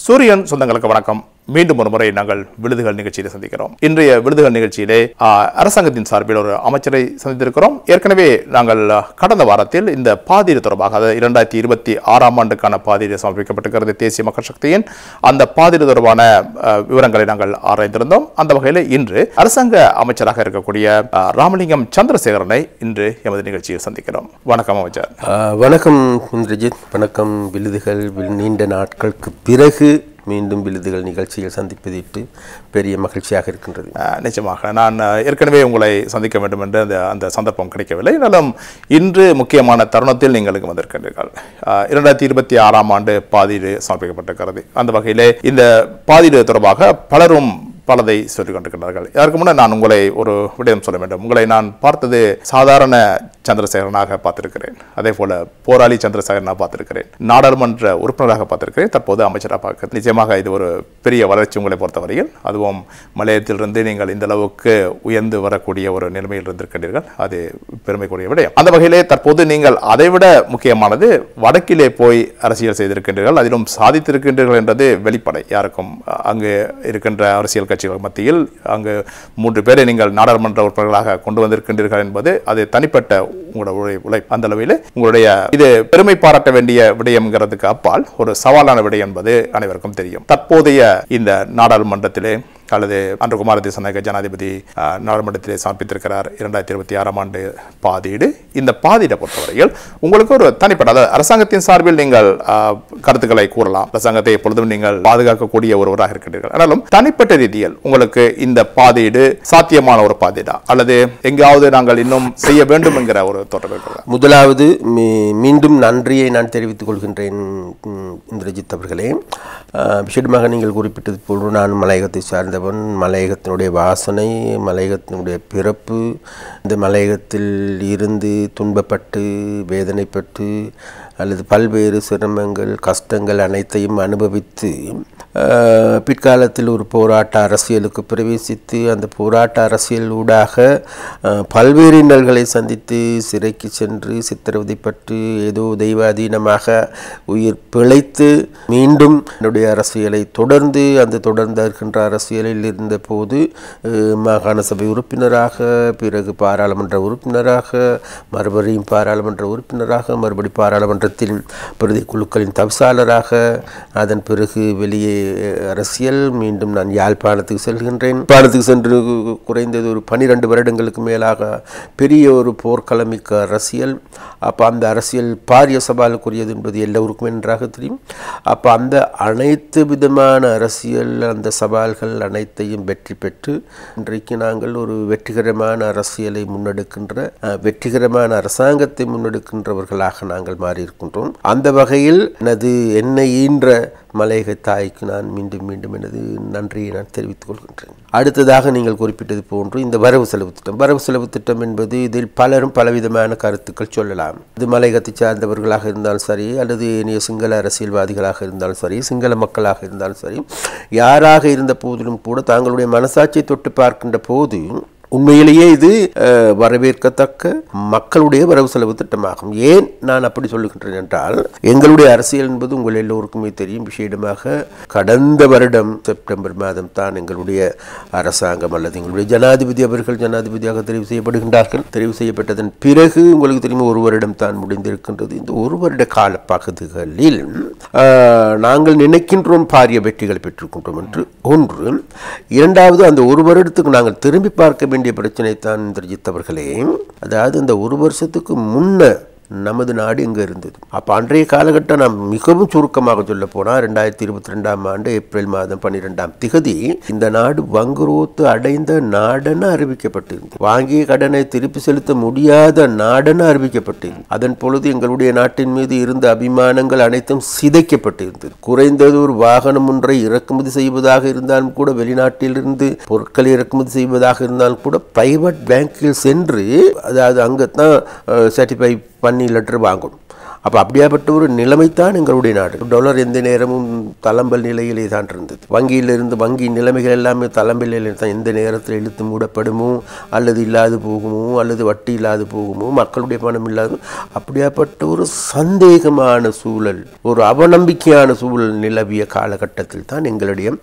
சூரியன் சொந்தங்களுக்கு வணக்கம். மீண்டும் ஒரு முறை நாங்கள் விருதுகள் நிகழ்ச்சியில சந்திக்கிறோம். இன்றைய விருதுகள் நிகழ்ச்சியிலே அரசாங்கத்தின் சார்பில் ஒரு அமைச்சரை சந்தித்திருக்கிறோம். ஏற்கனவே நாங்கள் கடந்த வாரத்தில் இந்த பாதீடு தொடர்பாக 2026ஆம் ஆண்டுக்கான பாதீடு சமர்ப்பிக்கப்பட்டிருக்கிறது தேசிய மக்கள் சக்தியின். அந்த பாதீடு தொடர்பான விவரங்களை நாங்கள் ஆராய்ந்திருந்தோம். அந்த வகையில் இன்று அரசாங்க அமைச்சராக இருக்கக்கூடிய ராமலிங்கம் சந்திரசேகரனை இன்று எமது நிகழ்ச்சியில் சந்திக்கிறோம். வணக்கம் அமைச்சர். வணக்கம் இந்திரஜித். வணக்கம். விருதுகள் நீண்ட நாட்களுக்கு பிறகு மீண்டும் விருதுகள் நிகழ்ச்சியில் சந்திப்பதிட்டு பெரிய மகிழ்ச்சியாக இருக்கின்றது. நிச்சயமாக நான் ஏற்கனவே உங்களை சந்திக்க வேண்டும் என்று அந்த சந்தர்ப்பம் கிடைக்கவில்லை. இருந்தாலும் இன்று முக்கியமான தருணத்தில் நீங்கள் வந்திருக்கின்றீர்கள். 2026ஆம் ஆண்டு பாதீடு சமர்ப்பிக்கப்பட்டிருக்கிறது. அந்த வகையிலே இந்த பாதீடு தொடர்பாக பலரும் பலதை சொல்லிக் கொண்டிருக்கிறார்கள். இதற்கு முன்னர் நான் உங்களை ஒரு விடயம் சொல்ல வேண்டும். உங்களை நான் பார்த்தது சாதாரண சந்திரசேகரனாக பார்த்திருக்கிறேன். அதே போல போராளி சந்திரசேகரனாக பார்த்திருக்கிறேன். நாடாளுமன்ற உறுப்பினராக பார்த்திருக்கிறேன். தற்போது அமைச்சராக பார்க்க நிச்சயமாக இது ஒரு பெரிய வளர்ச்சி உங்களை பொறுத்தவரையில். அதுவும் மலையத்திலிருந்து நீங்கள் இந்த அளவுக்கு உயர்ந்து வரக்கூடிய ஒரு நிலைமையில் இருந்திருக்கின்றீர்கள். அது பெருமைக்குரிய விடயம். அந்த வகையிலே தற்போது நீங்கள் அதைவிட முக்கியமானது வடக்கிலே போய் அரசியல் செய்திருக்கின்றீர்கள். அதிலும் சாதித்திருக்கின்றீர்கள் என்றது வெளிப்படை. யாருக்கும் அங்கு இருக்கின்ற அரசியல் கட்சிகள் மத்தியில் அங்கு 3 பேரை நீங்கள் நாடாளுமன்ற உறுப்பினர்களாக கொண்டு வந்திருக்கின்றீர்கள் என்பது அது தனிப்பட்ட உங்களுடைய உழைப்பு. அந்த அளவில் உங்களுடைய இது பெருமை பாராட்ட வேண்டிய விடயம்ங்கிறதுக்கு அப்பால் ஒரு சவாலான விடயம் என்பது அனைவருக்கும் தெரியும். தற்போதைய இந்த நாடாளுமன்றத்திலே அல்லது அன்று குமார திசாநாயக்க ஜனாதிபதி நாடாளுமன்றத்திலே சமர்ப்பித்திருக்கிறார் 2026ஆம் ஆண்டு பாதீடு. இந்த பாதீடை பொறுத்தவரையில் உங்களுக்கு ஒரு தனிப்பட்ட அரசாங்கத்தின் சார்பில் நீங்கள் கருத்துக்களை கூறலாம். அரசாங்கத்தை எப்பொழுதும் நீங்கள் பாதுகாக்கக்கூடிய ஒருவராக இருக்கின்றீர்கள். ஆனாலும் தனிப்பட்ட ரீதியில் உங்களுக்கு இந்த பாதீடு சாத்தியமான ஒரு பாதீடா அல்லது எங்காவது நாங்கள் இன்னும் செய்ய வேண்டும் என்கிற ஒரு தோற்றம் இருக்கிறதா? முதலாவது மீண்டும் நன்றியை நான் தெரிவித்துக் கொள்கின்றேன் இந்திரஜித் அவர்களே. விசேடமாக நீங்கள் குறிப்பிட்டது போன்று நான் மலையகத்தை சார்ந்தவன். மலையகத்தினுடைய வாசனை, மலையகத்தினுடைய பிறப்பு, இந்த மலையகத்தில் இருந்து துன்பப்பட்டு வேதனைப்பட்டு அல்லது பல்வேறு சிரமங்கள் கஷ்டங்கள் அனைத்தையும் அனுபவித்து பிற்காலத்தில் ஒரு போராட்ட அரசியலுக்கு பிரவேசித்து அந்த போராட்ட அரசியல் ஊடாக பல்வேறு இன்னல்களை சந்தித்து சிறைக்கு சென்று சித்திரவதைப்பட்டு ஏதோ தெய்வாதீனமாக உயிர் பிழைத்து மீண்டும் என்னுடைய அரசியலை தொடர்ந்து அந்த தொடர்ந்து இருக்கின்ற அரசியலில் இருந்த போது மாகாண சபை உறுப்பினராக, பிறகு பாராளுமன்ற உறுப்பினராக, மறுபடியும் பாராளுமன்ற உறுப்பினராக, மறுபடி பாராளுமன்றத்தில் பிரதி குழுக்களின் தவிசாளராக, அதன் பிறகு வெளியே அரசியல். மீண்டும் நான் யாழ்ப்பாணத்துக்கு செல்கின்றேன். யாழ்ப்பாணத்துக்கு சென்று குறைந்தது ஒரு 12 வருடங்களுக்கு மேலாக பெரிய ஒரு போர்க்களமிக்க அரசியல். அப்போ அந்த அரசியல் பாரிய சவாலுக்குரியது என்பது எல்லோருக்கும் நன்றாக தெரியும். அப்போ அந்த அனைத்து விதமான அரசியல் அந்த சவால்கள் அனைத்தையும் வெற்றி பெற்று இன்றைக்கு நாங்கள் ஒரு வெற்றிகரமான அரசியலை முன்னெடுக்கின்ற வெற்றிகரமான அரசாங்கத்தை முன்னெடுக்கின்றவர்களாக நாங்கள் மாறியிருக்கின்றோம். அந்த வகையில் என்னை ஈன்ற மலையக தாய்க்கு நான் மீண்டும் மீண்டும் எனது நன்றியை நான் தெரிவித்துக் கொள்கின்றேன். அடுத்ததாக நீங்கள் குறிப்பிட்டது போன்று இந்த வரவு செலவு திட்டம் என்பது இதில் பலரும் பலவிதமான கருத்துக்கள் சொல்லலாம். இது மலையகத்தை சார்ந்தவர்களாக இருந்தாலும் சரி அல்லது இனிய சிங்கள அரசியல்வாதிகளாக இருந்தாலும் சரி, சிங்கள மக்களாக இருந்தாலும் சரி, யாராக இருந்த போதிலும் கூட தாங்களுடைய மனசாட்சியை தொட்டு பார்க்கின்ற போது உண்மையிலேயே இது வரவேற்கத்தக்க மக்களுடைய வரவு செலவு திட்டமாகும். ஏன் நான் அப்படி சொல்லுகின்றேன் என்றால், எங்களுடைய அரசியல் என்பது உங்கள் எல்லோருக்குமே தெரியும். விசேடமாக கடந்த வருடம் செப்டம்பர் மாதம் தான் எங்களுடைய அரசாங்கம் அல்லது எங்களுடைய ஜனாதிபதி அவர்கள் ஜனாதிபதியாக தெரிவு செய்யப்படுகின்றார்கள். தெரிவு செய்யப்பட்டதன் பிறகு உங்களுக்கு தெரியும் 1 வருடம் தான் முடிந்திருக்கின்றது. இந்த 1 வருட கால பகுதிகளில் நாங்கள் நினைக்கின்றோம் பாரிய வெற்றிகள் பெற்றுக்கொண்டோம் என்று ஒன்று. இரண்டாவது, அந்த 1 வருடத்துக்கு நாங்கள் திரும்பி பார்க்க வேண்டிய பிரச்சனை தான் இந்திரஜித் அவர்களே. அதாவது இந்த 1 வருஷத்துக்கு முன்ன நமது நாடு எங்கே இருந்தது? அப்போ அன்றைய காலகட்டம் நாம் மிகவும் சுருக்கமாக சொல்ல போனால் 2022ஆம் ஆண்டு ஏப்ரல் மாதம் 12ஆம் திகதி இந்த நாடு வங்குரோத்து அடைந்த நாடென அறிவிக்கப்பட்டிருந்தது. வாங்கிய கடனை திருப்பி செலுத்த முடியாத நாடென அறிவிக்கப்பட்டிருந்தது. அதன் பொழுது எங்களுடைய நாட்டின் மீது இருந்த அபிமானங்கள் அனைத்தும் சிதைக்கப்பட்டிருந்தது. குறைந்தது ஒரு வாகனம் ஒன்றை இறக்குமதி செய்வதாக இருந்தாலும் கூட, வெளிநாட்டிலிருந்து பொருட்களை இறக்குமதி செய்வதாக இருந்தாலும் கூட பிரைவேட் பேங்கில் சென்று, அதாவது அங்கே தான் சர்டிஃபை பண்ணி லெட்டர் வாங்கணும். அப்போ அப்படியாப்பட்ட ஒரு நிலைமைத்தான் எங்களுடைய நாடு. டாலர் எந்த நேரமும் தளம்பல் நிலையிலே தான் இருந்தது. வங்கியிலிருந்து வங்கி நிலைமைகள் எல்லாமே தளம்பல் நிலையில் தான். எந்த நேரத்தில் இழுத்து மூடப்படுமோ அல்லது இல்லாது போகுமோ அல்லது வட்டி இல்லாது போகுமோ, மக்களுடைய பணம் இல்லாத, அப்படியாப்பட்ட ஒரு சந்தேகமான சூழல், ஒரு அவநம்பிக்கையான சூழல் நிலவிய காலகட்டத்தில் தான் எங்களுடைய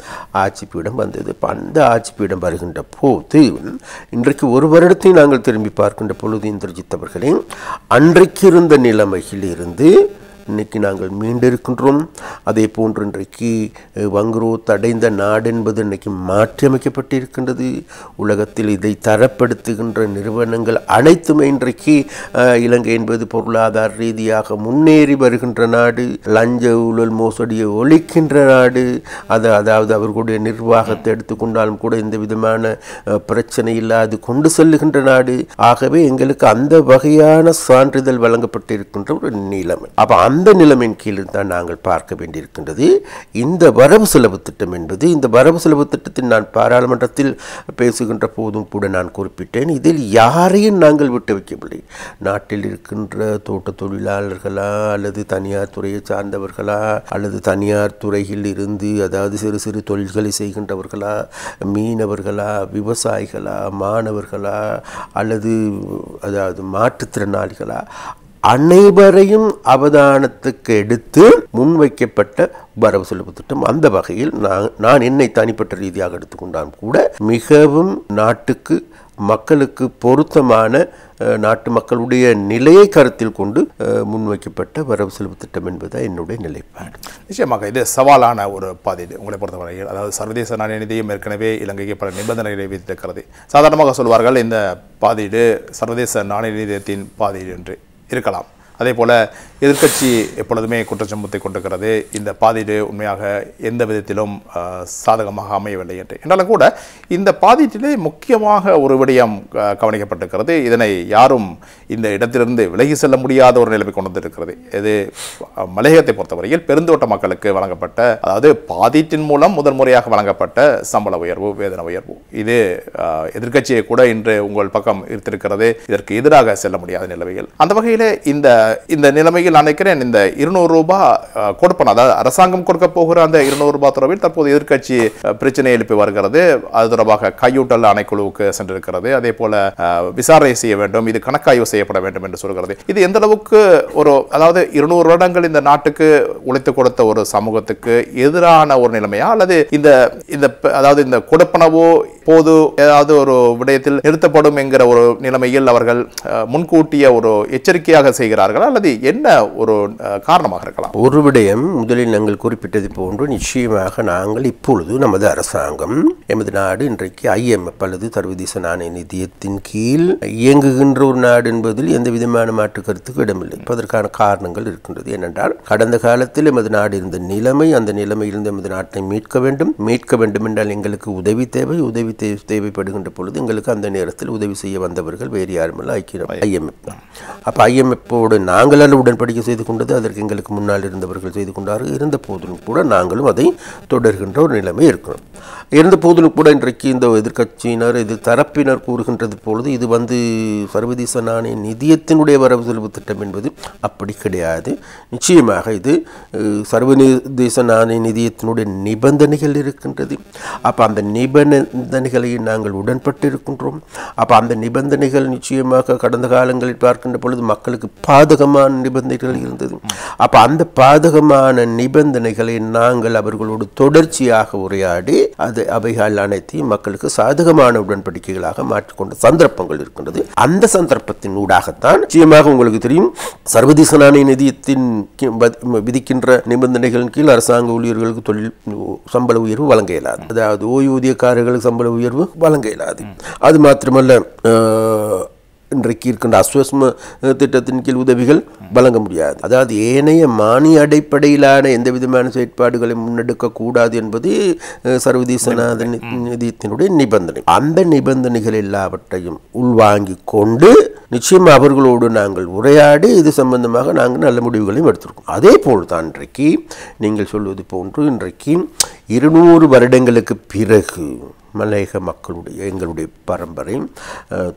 ஆட்சி பீடம் வந்தது. அந்த ஆட்சி பீடம் வருகின்ற போது இன்றைக்கு ஒரு வருடத்தை நாங்கள் திரும்பி பார்க்கின்ற பொழுது இந்திரஜித் அவர்களே, அன்றைக்கு இருந்த நிலைமையில் இருந்து இன்றைக்கு நாங்கள் மீண்டிருக்கின்றோம். அதே போன்று இன்றைக்கு வங்குரோத் அடைந்த நாடு என்பது இன்றைக்கு மாற்றியமைக்கப்பட்டிருக்கின்றது. உலகத்தில் இதை தரப்படுத்துகின்ற நிறுவனங்கள் அனைத்துமே இன்றைக்கு இலங்கை என்பது பொருளாதார ரீதியாக முன்னேறி வருகின்ற நாடு, லஞ்ச ஊழல் மோசடியை ஒழிக்கின்ற நாடு. அதாவது அவர்களுடைய நிர்வாகத்தை எடுத்துக்கொண்டாலும் கூட எந்த விதமான பிரச்சனை இல்லாது கொண்டு செல்லுகின்ற நாடு. ஆகவே எங்களுக்கு அந்த வகையான சான்றிதழ் வழங்கப்பட்டிருக்கின்ற ஒரு நிலைமை. அப்போ அந்த நிலைமையின் கீழ் தான் நாங்கள் பார்க்க வேண்டியிருக்கின்றது இந்த வரவு செலவு திட்டம் என்பது. இந்த வரவு செலவு திட்டத்தில் நான் பாராளுமன்றத்தில் பேசுகின்ற போதும் கூட நான் குறிப்பிட்டேன், இதில் யாரையும் நாங்கள் விட்டு வைக்கவில்லை. நாட்டில் இருக்கின்ற தோட்ட தொழிலாளர்களா அல்லது தனியார் துறையை சார்ந்தவர்களா அல்லது தனியார் துறையில் இருந்து அதாவது சிறு சிறு தொழில்களை செய்கின்றவர்களா, மீனவர்களா, விவசாயிகளா, மாணவர்களா அல்லது அதாவது மாற்றுத்திறனாளிகளா, அனைவரையும் அவதானத்துக்கு எடுத்து முன்வைக்கப்பட்ட வரவு செலவு திட்டம். அந்த வகையில் நான் என்னை தனிப்பட்ட ரீதியாக எடுத்துக்கொண்டாலும் கூட மிகவும் நாட்டுக்கு மக்களுக்கு பொருத்தமான, நாட்டு மக்களுடைய நிலையை கருத்தில் கொண்டு முன்வைக்கப்பட்ட வரவு செலவு திட்டம் என்பது என்னுடைய நிலைப்பாடு. நிச்சயமாக இது சவாலான ஒரு பாதையில் உங்களை பொறுத்தவரையில், அதாவது சர்வதேச நாணய நிதியம் ஏற்கனவே இலங்கைக்கு பல நிபந்தனைகளை விதித்திருக்கிறது. சாதாரணமாக சொல்வார்கள் இந்த பாதையீடு சர்வதேச நாணய நிதியத்தின் பாதையீடு என்று இருக்கலாம். அதே போல் எதிர்க்கட்சி எப்பொழுதுமே குற்றச்சாட்டை கொண்டிருக்கிறது, இந்த பாதீடு உண்மையாக எந்த விதத்திலும் சாதகமாக அமையவில்லை என்று. என்றாலும் கூட இந்த பாதீட்டிலே முக்கியமாக ஒரு விடயம் கவனிக்கப்பட்டிருக்கிறது. இதனை யாரும் இந்த இடத்திலிருந்து விலகி செல்ல முடியாத ஒரு நிலைமை கொண்டு வந்திருக்கிறது. இது மலையகத்தை பொறுத்தவரையில் பெருந்தோட்ட மக்களுக்கு வழங்கப்பட்ட, அதாவது பாதீட்டின் மூலம் முதல் முறையாக வழங்கப்பட்ட சம்பள உயர்வு, வேதன உயர்வு. இது எதிர்க்கட்சியை கூட இன்று உங்கள் பக்கம் இருந்திருக்கிறது. இதற்கு எதிராக செல்ல முடியாத நிலைமையில் அந்த வகையில் இந்த நிலைமையில் நினைக்கிறேன் இந்த 200 ரூபாய் கொடுப்பன, அதாவது அரசாங்கம் கொடுக்க போகிற அந்த 200 ரூபாய் தொடர்பில் தற்போது எதிர்க்கட்சி பிரச்சனை எழுப்பி வருகிறது. அது தொடர்பாக கையூட்டல் ஆணைக்குழுவுக்கு சென்றிருக்கிறது. அதே போல விசாரணை செய்ய வேண்டும், இது கணக்காய்வு செய்யப்பட வேண்டும் என்று சொல்கிறது. இது எந்த அளவுக்கு அதாவது 200 வருடங்கள் இந்த நாட்டுக்கு உழைத்து கொடுத்த ஒரு சமூகத்துக்கு எதிரான ஒரு நிலைமையா, அல்லது அதாவது இந்த கொடுப்பனவோ போது ஏதாவது ஒரு விடயத்தில் நிறுத்தப்படும் என்கிற ஒரு நிலைமையில் அவர்கள் முன்கூட்டிய ஒரு எச்சரிக்கையாக செய்கிறார்கள், அல்லது என்ன ஒரு காரணமாக இருக்கலாம்? ஒரு விடயம் முதலில் நாங்கள் குறிப்பிட்டது போன்று நிச்சயமாக நாங்கள் இப்பொழுது நமது அரசாங்கம், எமது நாடு இன்றைக்கு IMF அல்லது சர்வதேச நாணய நிதியத்தின் கீழ் இயங்குகின்ற ஒரு நாடு என்பதில் எந்த விதமான மாற்று கருத்துக்கு இடமில்லை. அதற்கான காரணங்கள் இருக்கின்றது. ஏனென்றால் கடந்த காலத்தில் எமது நாடு இருந்த நிலைமை, அந்த நிலைமையிலிருந்து எமது நாட்டை மீட்க வேண்டும் என்றால் எங்களுக்கு உதவி தேவைப்படுகின்ற பொழுது எங்களுக்கு அந்த நேரத்தில் உதவி செய்ய வந்தவர்கள் வேறு யாருமல்ல, IMF தான். அப்போ IMF-ஓடு நாங்கள் உடன்படிக்கை செய்து கொண்டது, அதற்கு எங்களுக்கு முன்னால் இருந்தவர்கள் செய்து கொண்டார்கள். இருந்த போதிலும் கூட நாங்களும் அதை தொடர்கின்ற ஒரு நிலைமை இருக்கிறோம். இருந்த போதிலும் கூட இன்றைக்கு இந்த எதிர்க்கட்சியினர், தரப்பினர் கூறுகின்றது பொழுது இது சர்வதேச நாணய நிதியத்தினுடைய வரவு செலவு திட்டம் என்பது அப்படி கிடையாது. நிச்சயமாக இது சர்வதேச நாணய நிதியத்தினுடைய நிபந்தனைகள் இருக்கின்றது. அப்போ அந்த நிபந்தனைகளை நாங்கள் உடன்பட்டு இருக்கின்றோம். அப்போ அந்த நிபந்தனைகள் நிச்சயமாக கடந்த காலங்களில் பார்க்கின்ற பொழுது மக்களுக்கு பாதகமான நிபந்தனைகள் இருந்தது. அப்போ அந்த பாதகமான நிபந்தனைகளை நாங்கள் அவர்களோடு தொடர்ச்சியாக உரையாடி அவைகள் அனைத்தையும் மக்களுக்கு சாதகமான உடன்படிக்கைகளாக மாற்றிக்கொண்ட சந்தர்ப்பங்கள் இருக்கின்றது. அந்த சந்தர்ப்பத்தின் ஊடாகத்தான் நிச்சயமாக உங்களுக்கு தெரியும், சர்வதேச நாணய நிதியத்தின் விதிக்கின்ற நிபந்தனைகளின் கீழ் அரசாங்க ஊழியர்களுக்கு சம்பள உயர்வு வழங்க இயலாது. அதாவது ஓய்வூதியக்காரர்களுக்கு சம்பள உயர்வு வழங்க இயலாது. அது மாத்திரமல்ல, இன்றைக்கு இருக்கின்ற அஸ்வஸ்ம திட்டத்தின் கீழ் உதவிகள் வழங்க முடியாது. அதாவது ஏனைய மானிய அடிப்படையிலான எந்த விதமான செயற்பாடுகளை முன்னெடுக்கக்கூடாது என்பது சர்வதேச நிதியத்தினுடைய நிபந்தனை. அந்த நிபந்தனைகள் எல்லாவற்றையும் உள்வாங்கி கொண்டு நிச்சயமாக அவர்களோடு நாங்கள் உரையாடி இது சம்பந்தமாக நாங்கள் நல்ல முடிவுகளையும் எடுத்திருக்கோம். அதே போல் தான் இன்றைக்கு நீங்கள் சொல்வது போன்று இன்றைக்கு 200 வருடங்களுக்கு பிறகு மலையக மக்களுடைய எங்களுடைய பரம்பரை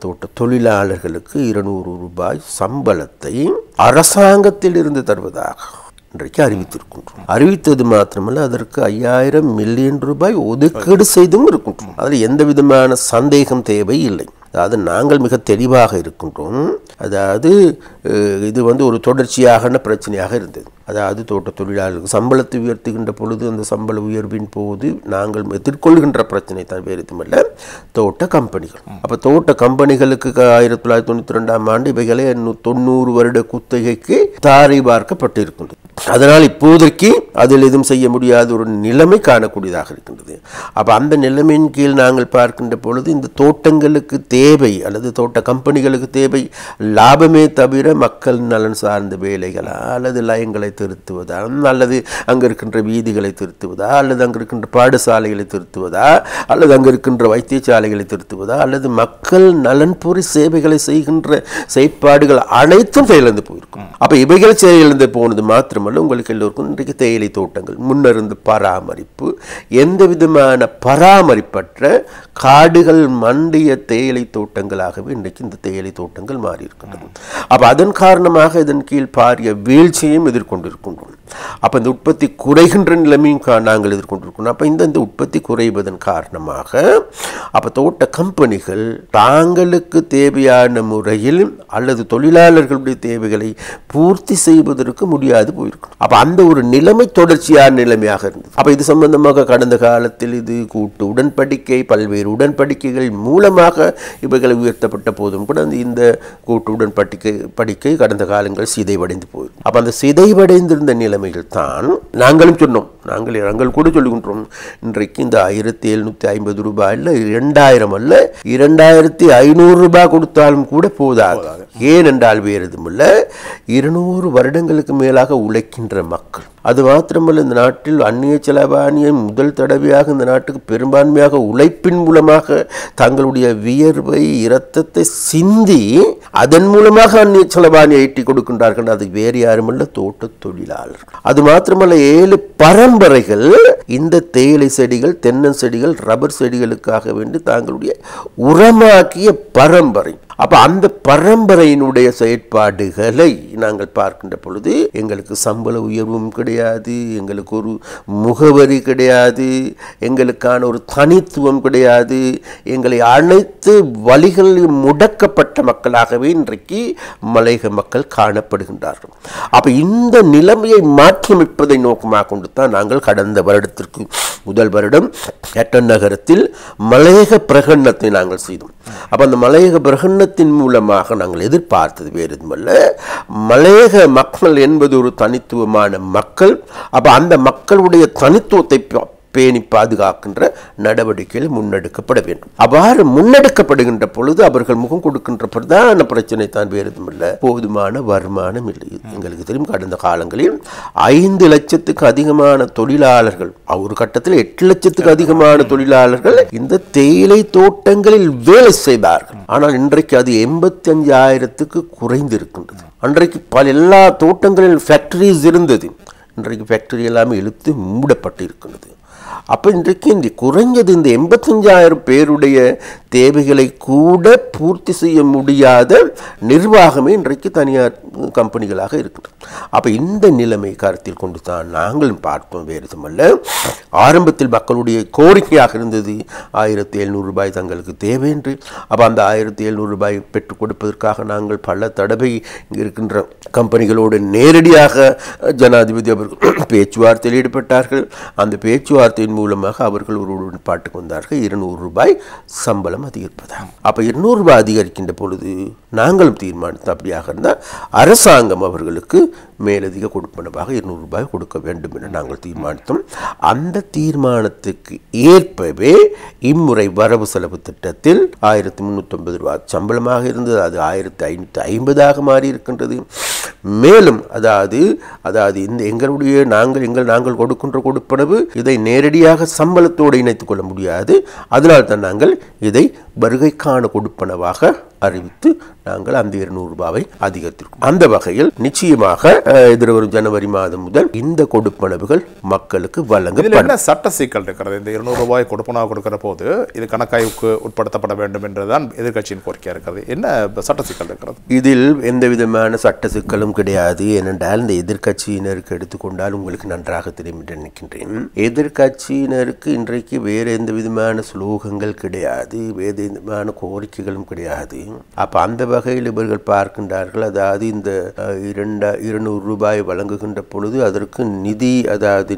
தோட்ட தொழிலாளர்களுக்கு 200 ரூபாய் சம்பளத்தை அரசாங்கத்தில் இருந்து தருவதாக இன்றைக்கு அறிவித்திருக்கின்றோம். அறிவித்தது மாத்திரமல்ல, அதற்கு 5000 மில்லியன் ரூபாய் ஒதுக்கீடு செய்தும் இருக்கின்றோம். அதில் எந்த விதமான சந்தேகம் தேவை இல்லை. அதாவது நாங்கள் மிக தெளிவாக இருக்கின்றோம். அதாவது இது ஒரு தொடர்ச்சியான பிரச்சனையாக இருந்தது. அதாவது தோட்ட தொழிலாளர்களுக்கு சம்பளத்தை உயர்த்துகின்ற பொழுது அந்த சம்பள உயர்வின் போது நாங்கள் எதிர்கொள்கின்ற பிரச்சனை தான் வேறு எதுவுமல்ல, தோட்ட கம்பெனிகள். அப்போ தோட்ட கம்பெனிகளுக்கு 1992ஆம் ஆண்டு இவைகளை 90 வருட குத்தகைக்கு தாரை பார்க்கப்பட்டு இருக்கின்றது. அதனால் இப்போதைக்கு அதில் எதுவும் செய்ய முடியாத ஒரு நிலைமை காணக்கூடியதாக இருக்கின்றது. அப்போ அந்த நிலைமையின் கீழ் நாங்கள் பார்க்கின்ற பொழுது இந்த தோட்டங்களுக்கு தேவை அல்லது தோட்ட கம்பெனிகளுக்கு தேவை லாபமே தவிர மக்கள் நலன் சார்ந்த வேலைகளா அல்லது லயங்களை திருத்துவதா அல்லது அங்கே இருக்கின்ற வீதிகளை திருத்துவதா அல்லது அங்கே இருக்கின்ற பாடசாலைகளை திருத்துவதா அல்லது அங்கே இருக்கின்ற வைத்தியசாலைகளை திருத்துவதா அல்லது மக்கள் நலன்புரி சேவைகளை செய்கின்ற செயற்பாடுகள் அனைத்தும் செயலிழந்து போயிருக்கும். அப்போ இவைகள் செயலிழந்து போனது மாத்திரமல்ல, உங்களுக்கு எல்லோருக்கும் இன்றைக்கு தேயிலை தோட்டங்கள் முன்னிருந்து பராமரிப்பு எந்த விதமான பராமரிப்பற்ற காடுகள் மண்டிய தேயிலை தோட்டங்களாகவே இன்றைக்கு இந்த தேயிலை தோட்டங்கள் மாறி இருக்கின்றது. அப்போ அதன் காரணமாக இதன் கீழ் பாரிய வீழ்ச்சியையும் எதிர்கொண்டிருக்கின்றோம். அப்போ இந்த உற்பத்தி குறைகின்ற நிலைமையும் நாங்கள் எதிர்கொண்டிருக்கணும். அப்போ இந்த உற்பத்தி குறைவதன் காரணமாக அப்போ தோட்ட கம்பெனிகள் தாங்களுக்கு தேவையான முறையில் அல்லது தொழிலாளர்களுடைய தேவைகளை பூர்த்தி செய்வதற்கு முடியாது போயிருக்கும். அப்போ அந்த ஒரு நிலைமை தொடர்ச்சியான நிலைமையாக இருந்தது. அப்போ இது சம்பந்தமாக கடந்த காலத்தில் இது கூட்டு உடன்படிக்கை பல்வேறு உடன்படிக்கைகள் மூலமாக இவைகளை உயர்த்தப்பட்ட போதும் கூட இந்த கூட்டு உடன்படிக்கை கடந்த காலங்கள் சிதைவடைந்து போயிருக்கும். அப்போ அந்த சிதைவடைந்திருந்த நிலைமைகள் தான் நாங்களும் சொன்னோம். நாங்கள் கூட சொல்லுகின்றோம், இன்றைக்கு இந்த 1750 ரூபாயில் 2000 அல்ல 2500 ரூபாய் கொடுத்தாலும் கூட போதாது. ஏனென்றால் வேறு எதுவுமில்ல, 200 வருடங்களுக்கு மேலாக உழைக்கின்ற மக்கள். அது மாத்திரமல்ல, இந்த நாட்டில் அந்நிய செலவாணியை முதல் தடவையாக இந்த நாட்டுக்கு பெரும்பான்மையாக உழைப்பின் மூலமாக தங்களுடைய வியர்வை இரத்தத்தை சிந்தி அதன் மூலமாக அந்நிய செலவாணியை ஈட்டி கொடுக்கின்றார்கள். அது வேறு யாருமல்ல, தோட்ட தொழிலாளர். அது மாத்திரமல்ல, 7 பரம்பரைகள் இந்த தேயிலை செடிகள் தென்னன் செடிகள் ரப்பர் செடிகளுக்காக வேண்டி தாங்களுடைய உரமாக்கிய பரம்பரை. அப்போ அந்த பரம்பரையினுடைய செயற்பாடுகளை நாங்கள் பார்க்கின்ற பொழுது எங்களுக்கு சம்பள உயர்வும் கிடையாது, எங்களுக்கு ஒரு முகவரி கிடையாது, எங்களுக்கான ஒரு தனித்துவம் கிடையாது. எங்களை அனைத்து வழிகளில் முடக்கப்பட்ட மக்களாகவே இன்றைக்கு மலையக மக்கள் காணப்படுகின்றார்கள். அப்போ இந்த நிலைமையை மாற்றியமைப்பதை நோக்கமாக கொண்டு தான் நாங்கள் கடந்த வருடத்திற்கு முதல் வருடம் கேட்டன் நகரத்தில் மலையக பிரகடனத்தை நாங்கள் செய்தோம். அப்போ அந்த மலையக பிரகடனத்தின் மூலமாக நாங்கள் எதிர்பார்த்தது வேறு எதுவுமல்ல, மலையக மக்கள் என்பது ஒரு தனித்துவமான மக்கள். அப்போ அந்த மக்களுடைய தனித்துவத்தை பேணி பாதுகாக்கின்ற நடவடிக்கைகள் முன்னெடுக்கப்பட வேண்டும். அவ்வாறு முன்னெடுக்கப்படுகின்ற பொழுது அவர்கள் முகம் கொடுக்கின்ற பிரதான பிரச்சனை தான் வேறு எதுவுமில்லை, போதுமான வருமானம் இல்லை. எங்களுக்கு தெரியும், கடந்த காலங்களில் 5 லட்சத்துக்கு அதிகமான தொழிலாளர்கள், ஒரு கட்டத்தில் 8 லட்சத்துக்கு அதிகமான தொழிலாளர்கள் இந்த தேயிலை தோட்டங்களில் வேலை செய்தார்கள். ஆனால் இன்றைக்கு அது 85,000க்கு குறைந்திருக்கின்றது. அன்றைக்கு எல்லா தோட்டங்களில் ஃபேக்டரிஸ் இருந்தது, இன்றைக்கு ஃபேக்டரி எல்லாமே இழுத்து மூடப்பட்டு இருக்கின்றது. அப்போ இன்றைக்கு இந்த குறைஞ்சது இந்த 85,000 பேருடைய தேவைகளை கூட பூர்த்தி செய்ய முடியாத நிர்வாகமே இன்றைக்கு தனியார் கம்பெனிகளாக இருக்கின்றன. அப்போ இந்த நிலைமை கருத்தில் கொண்டு தான் நாங்களும் பார்த்தோம். வேறு எதுவுமல்ல, ஆரம்பத்தில் மக்களுடைய கோரிக்கையாக இருந்தது 1700 ரூபாய் தங்களுக்கு தேவை என்று. அப்போ அந்த 1700 ரூபாய் பெற்றுக் கொடுப்பதற்காக நாங்கள் பல தடவை இங்கே இருக்கின்ற கம்பெனிகளோடு நேரடியாக ஜனாதிபதி அவர்கள் பேச்சுவார்த்தையில் ஈடுபட்டார்கள். அந்த பேச்சுவார்த்தையின் மூலமாக அவர்கள் ஒரு உடன்பாட்டுக்கு வந்தார்கள், 200 ரூபாய் சம்பளம் அதிகரிப்பதாக. அப்போ 200 ரூபாய் அதிகரிக்கின்ற பொழுது நாங்களும் தீர்மானித்தோம், அப்படியாக இருந்தால் அரசாங்கம் அவர்களுக்கு மேலதிக கொடுப்பனவாக 200 ரூபாய் கொடுக்க வேண்டும் என நாங்கள் தீர்மானித்தோம். அந்த தீர்மானத்துக்கு ஏற்பவே இம்முறை வரவு செலவு திட்டத்தில் 1350 ரூபாய் சம்பளமாக இருந்தது, அது 1550 மாறி இருக்கின்றது. மேலும் அதாவது இந்த எங்களுடைய நாங்கள் கொடுக்கின்ற கொடுப்பனவு இதை நேரடியாக சம்பளத்தோடு இணைத்துக் கொள்ள முடியாது. அதனால் தான் நாங்கள் இதை வருகைக்கான கொடுப்பனவாக அறிவித்து நாங்கள் அந்த 200 ரூபாவை அதிகரித்திருக்கோம். அந்த வகையில் நிச்சயமாக எதிர்வரும் ஜனவரி மாதம் முதல் இந்த கொடுப்பனவுகள் மக்களுக்கு வழங்கப்படும். சட்ட சிக்கல் இருக்கிறது. இந்த 200 ரூபாய் கொடுப்பனவு கொடுக்கிற போது இது கணக்காய்வுக்கு உட்படுத்தப்பட வேண்டும் என்றுதான் எதிர்க்கட்சியின் கோரிக்கை இருக்கிறது. என்ன சட்ட சிக்கல் இருக்கிறது? இதில் எந்த விதமான சட்ட சிக்கலும் கிடையாது. ஏனென்றால் இந்த எதிர்க்கட்சியினருக்கு எடுத்துக்கொண்டால் உங்களுக்கு நன்றாக தெரியும் என்று நினைக்கின்றேன். எதிர்க்கட்சியினருக்கு இன்றைக்கு வேறு எந்த விதமான சுலோகங்கள் கிடையாது, வேறு விதமான கோரிக்கைகளும் கிடையாது. அப்ப அந்த வகையில் இவர்கள் பார்க்கின்றார்கள், அதாவது இந்த 200 ரூபாய் வழங்குகின்ற பொழுது அதற்கு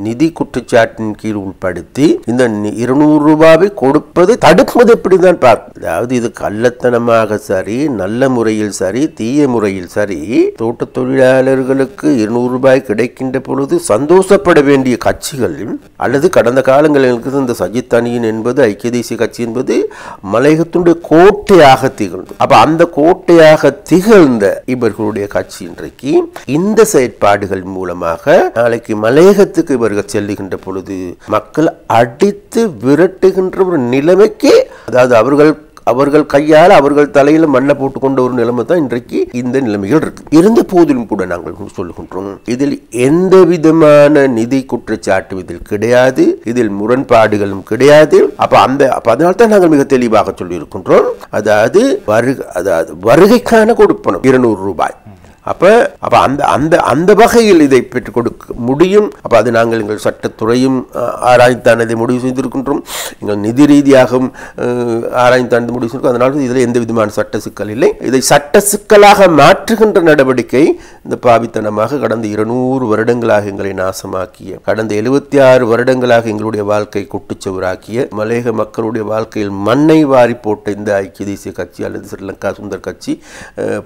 நிதி குற்றச்சாட்டின் கீழ் உட்படுத்தி இந்த 200 ரூபாவை கொடுப்பது தடுப்பது எப்படிதான் பார்க்க. அதாவது இது கள்ளத்தனமாக சரி, நல்ல முறையில் சரி, தீய முறையில் சரி, தோட்ட தொழிலாளர்களுக்கு 200 ரூபாய் கிடைக்கின்ற பொழுது சந்தோஷப்பட வேண்டிய கட்சிகள் அல்லது கடந்த காலங்களுக்கு இந்த சஜித் அணியின் என்பது ஐக்கிய தேசிய கட்சி என்பது மலையகத்துடைய கோட்டையாக திகழ்ந்தது. அப்ப அந்த கோட்டையாக திகழ்ந்த இவர்களுடைய கட்சி இன்றைக்கு இந்த செயற்பாடுகள் மூலமாக நாளைக்கு மலையகத்துக்கு இவர்கள் செல்லுகின்ற பொழுது மக்கள் அடித்து விரட்டுகின்ற ஒரு நிலைமைக்கு, அதாவது அவர்கள் கையால் அவர்கள் தலையில மண்ணை போட்டுக்கொண்ட ஒரு நிலைமை தான் இன்றைக்கு இந்த நிலைமைகள் இருக்கு. இருந்த போதிலும் கூட நாங்கள் சொல்லுகின்றோம், இதில் எந்த விதமான நிதி குற்றச்சாட்டு இதில் கிடையாது, இதில் முரண்பாடுகளும் கிடையாது. அதனால தான் நாங்கள் மிக தெளிவாக சொல்லி இருக்கின்றோம், அதாவது வருகைக்கான கொடுப்பனவு 200 ரூபாய். அப்ப அந்த வகையில் இதை பெற்றுக் கொடுக்க முடியும். அப்ப அது நாங்கள் எங்கள் சட்டத்துறையும் ஆராய்ந்தான் இதை முடிவு செய்திருக்கின்றோம், எங்கள் நிதி ரீதியாகவும் ஆராய்ந்தான் முடிவு செய்திருக்கோம். அதனால இதில் எந்த விதமான சட்ட சிக்கல் இல்லை. இதை சட்ட சிக்கலாக மாற்றுகின்ற நடவடிக்கை இந்த பாவித்தனமாக கடந்த 200 வருடங்களாக எங்களை நாசமாக்கிய, கடந்த 76 வருடங்களாக எங்களுடைய வாழ்க்கை குட்டுச்சவராக்கிய, மலையக மக்களுடைய வாழ்க்கையில் மண்ணை வாரி போட்ட இந்த ஐக்கிய தேசிய கட்சி அல்லது ஸ்ரீலங்கா சுந்தர் கட்சி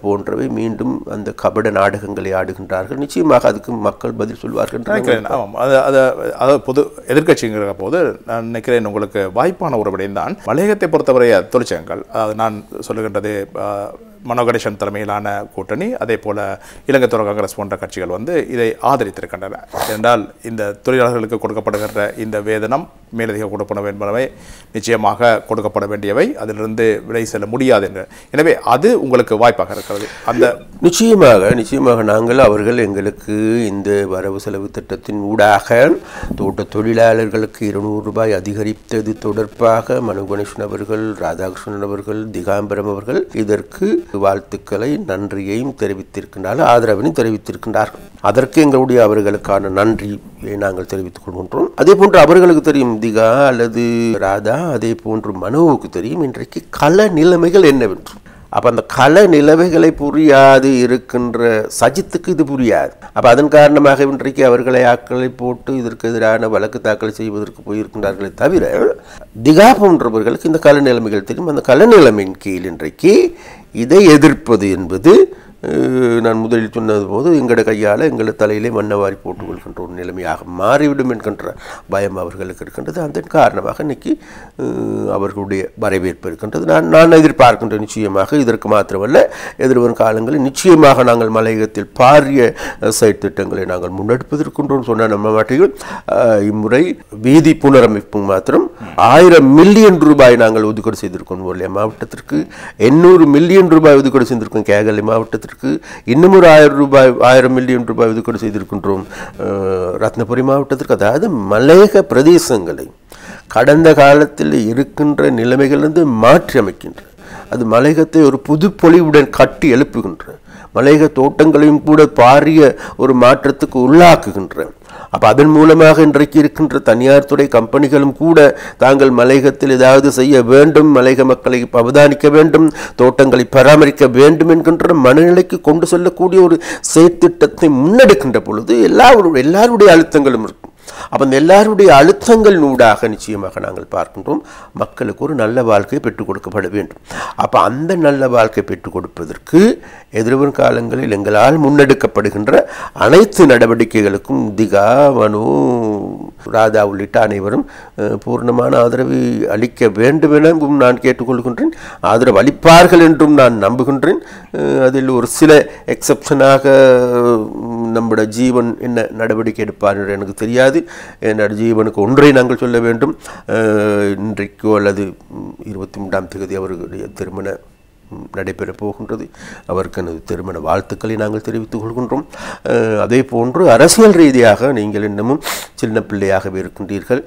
போன்றவை மீண்டும் அந்த கபட நாடகங்களை ஆடுகின்றார்கள். நிச்சயமாக அதுக்கு மக்கள் பதில் சொல்வார்கள். பொது எதிர்கட்சிங்கிற போது நான் நினைக்கிறேன் உங்களுக்கு வாய்ப்பான ஒரு விடயம் தான் மலையகத்தை பொறுத்தவரை தொழிற்சங்கங்கள், நான் சொல்லுகின்றது மனோ கணேசன் தலைமையிலான கூட்டணி, அதே போல இலங்கை தொழில் காங்கிரஸ் போன்ற கட்சிகள் இதை ஆதரித்திருக்கின்றன. என்றால் இந்த தொழிலாளர்களுக்கு கொடுக்கப்படுகின்ற இந்த வேதனம், மேலதிக கொடுப்பனவு என்பவை நிச்சயமாக கொடுக்கப்பட வேண்டியவை, அதிலிருந்து விலை செல்ல முடியாது என்று. எனவே அது உங்களுக்கு வாய்ப்பாக இருக்கிறது. அந்த நிச்சயமாக நாங்கள் அவர்கள் எங்களுக்கு இந்த வரவு செலவு திட்டத்தின் ஊடாக தோட்ட தொழிலாளர்களுக்கு 200 ரூபாய் அதிகரித்தது தொடர்பாக மனோ கணேசன் அவர்கள், ராதாகிருஷ்ணன் அவர்கள், திகாம்பரம் அவர்கள் இதற்கு வாழ்த்துக்களை நன்றியையும் தெரிவித்திருக்கின்றார்கள், ஆதரவினையும் தெரிவித்திருக்கின்றார்கள். அதற்கு எங்களுடைய அவர்களுக்கான நன்றியை நாங்கள் தெரிவித்துக் கொள்கின்றோம். அதே போன்று அவர்களுக்கு தெரியும், திகா அல்லது ராதா, அதே போன்று மனோவுக்கு தெரியும் இன்றைக்கு கள நிலைமைகள் என்னவென்று. அப்ப அந்த கள நிலைமைகளை புரியாது இருக்கின்ற சஜித்துக்கு இது புரியாது. அப்ப அதன் காரணமாக இன்றைக்கு அவர்களை ஆட்களை போட்டு இதற்கு எதிரான வழக்கு தாக்கல் செய்வதற்கு போயிருக்கின்றார்களே தவிர, திகா போன்றவர்களுக்கு இந்த கள நிலைமைகள் தெரியும். அந்த கள நிலைமையின் கீழ் இன்றைக்கு இதை எதிர்ப்பது என்பது நான் முதலில் சொன்னது போது எங்களோட கையால் எங்களை தலையிலே மண்ணவாரி போட்டுக் கொள்கின்ற ஒரு நிலைமையாக மாறிவிடும் என்கின்ற பயம் அவர்களுக்கு இருக்கின்றது. அதன் காரணமாக இன்னைக்கு அவர்களுடைய வரவேற்பு இருக்கின்றது. நான் எதிர்பார்க்கின்ற நிச்சயமாக இதற்கு மாத்திரமல்ல, எதிர்வரும் காலங்களில் நிச்சயமாக நாங்கள் மலையகத்தில் பாரிய சைட் திட்டங்களை நாங்கள் முன்னெடுப்பதற்கின்றோம் சொன்ன நம்ம மாட்டில் இம்முறை வீதி புனரமைப்பு மாத்திரம் 1000 மில்லியன் ரூபாய் நாங்கள் ஒதுக்கீடு செய்திருக்கோம். ஒல்லியா மாவட்டத்திற்கு 800 மில்லியன் ரூபாய் ஒதுக்கீடு செய்திருக்கோம். கேகலை மாவட்டத்திற்கு இன்னும் ஒரு 1000 மில்லியன் ரூபாய் ஒதுக்கீடு செய்திருக்கின்றோம். ரத்னபுரி மாவட்டத்திற்கு, அதாவது மலையக பிரதேசங்களை கடந்த காலத்தில் இருக்கின்ற நிலைமைகளிலிருந்து மாற்றி அமைக்கின்ற, அது மலையகத்தை ஒரு புது பொலிவுடன் கட்டி எழுப்புகின்ற, மலையக தோட்டங்களையும் கூட பாரிய ஒரு மாற்றத்துக்கு உள்ளாக்குகின்ற, அப்போ அதன் மூலமாக இன்றைக்கு இருக்கின்ற தனியார் துறை கம்பெனிகளும் கூட தாங்கள் மலையகத்தில் ஏதாவது செய்ய வேண்டும், மலையக மக்களை அவதானிக்க வேண்டும், தோட்டங்களை பராமரிக்க வேண்டும் என்கின்ற மனநிலைக்கு கொண்டு செல்லக்கூடிய ஒரு செயற்திட்டத்தை முன்னெடுக்கின்ற பொழுது எல்லாருடைய அழுத்தங்களும் இருக்கும். அப்போ அந்த எல்லாருடைய அழுத்தங்கள் ஊடாக நிச்சயமாக நாங்கள் பார்க்கின்றோம் மக்களுக்கு ஒரு நல்ல வாழ்க்கை பெற்றுக் கொடுக்கப்பட வேண்டும். அப்போ அந்த நல்ல வாழ்க்கை பெற்றுக் கொடுப்பதற்கு எதிர்வரும் காலங்களில் எங்களால் முன்னெடுக்கப்படுகின்ற அனைத்து நடவடிக்கைகளுக்கும் திகா, மனு, ராதா உள்ளிட்ட அனைவரும் பூர்ணமான ஆதரவு அளிக்க வேண்டும் எனவும் நான் கேட்டுக்கொள்கின்றேன். ஆதரவு அளிப்பார்கள் என்றும் நான் நம்புகின்றேன். அதில் ஒரு சில எக்ஸப்ஷனாக நம்முடைய ஜீவன் என்ன நடவடிக்கை எடுப்பார் என்று எனக்கு தெரியாது. என்னோட ஜீவனுக்கு ஒன்றை நாங்கள் சொல்ல வேண்டும். இன்றைக்கோ அல்லது 23ஆம் தேதி அவர்களுடைய திருமண நடைபெறப் போகின்றது. அவருக்கு எனது திருமண வாழ்த்துக்களை நாங்கள் தெரிவித்துக் கொள்கின்றோம். அதே போன்று அரசியல் ரீதியாக நீங்கள் இன்னமும் சின்ன பிள்ளையாகவே இருக்கின்றீர்கள்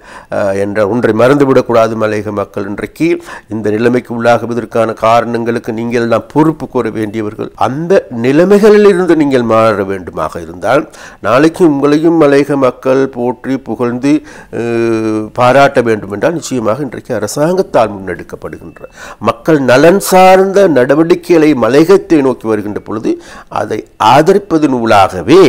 என்ற ஒன்றை மறந்துவிடக்கூடாது. மலையக மக்கள் இன்றைக்கு இந்த நிலைமைக்கு உள்ளாகுவதற்கான காரணங்களுக்கு நீங்கள் எல்லாம் பொறுப்பு கூற வேண்டியவர்கள். அந்த நிலைமைகளில் இருந்து நீங்கள் மாற வேண்டுமாக இருந்தால் நாளைக்கு உங்களையும் மலையக மக்கள் போற்றி புகழ்ந்து பாராட்ட வேண்டும் என்றால் நிச்சயமாக இன்றைக்கு அரசாங்கத்தால் முன்னெடுக்கப்படுகின்ற மக்கள் நலன் சார்ந்த நடவடிக்கைகளை மலையகத்தை நோக்கி வருகின்ற பொழுது அதை ஆதரிப்பதன் ஊடாகவே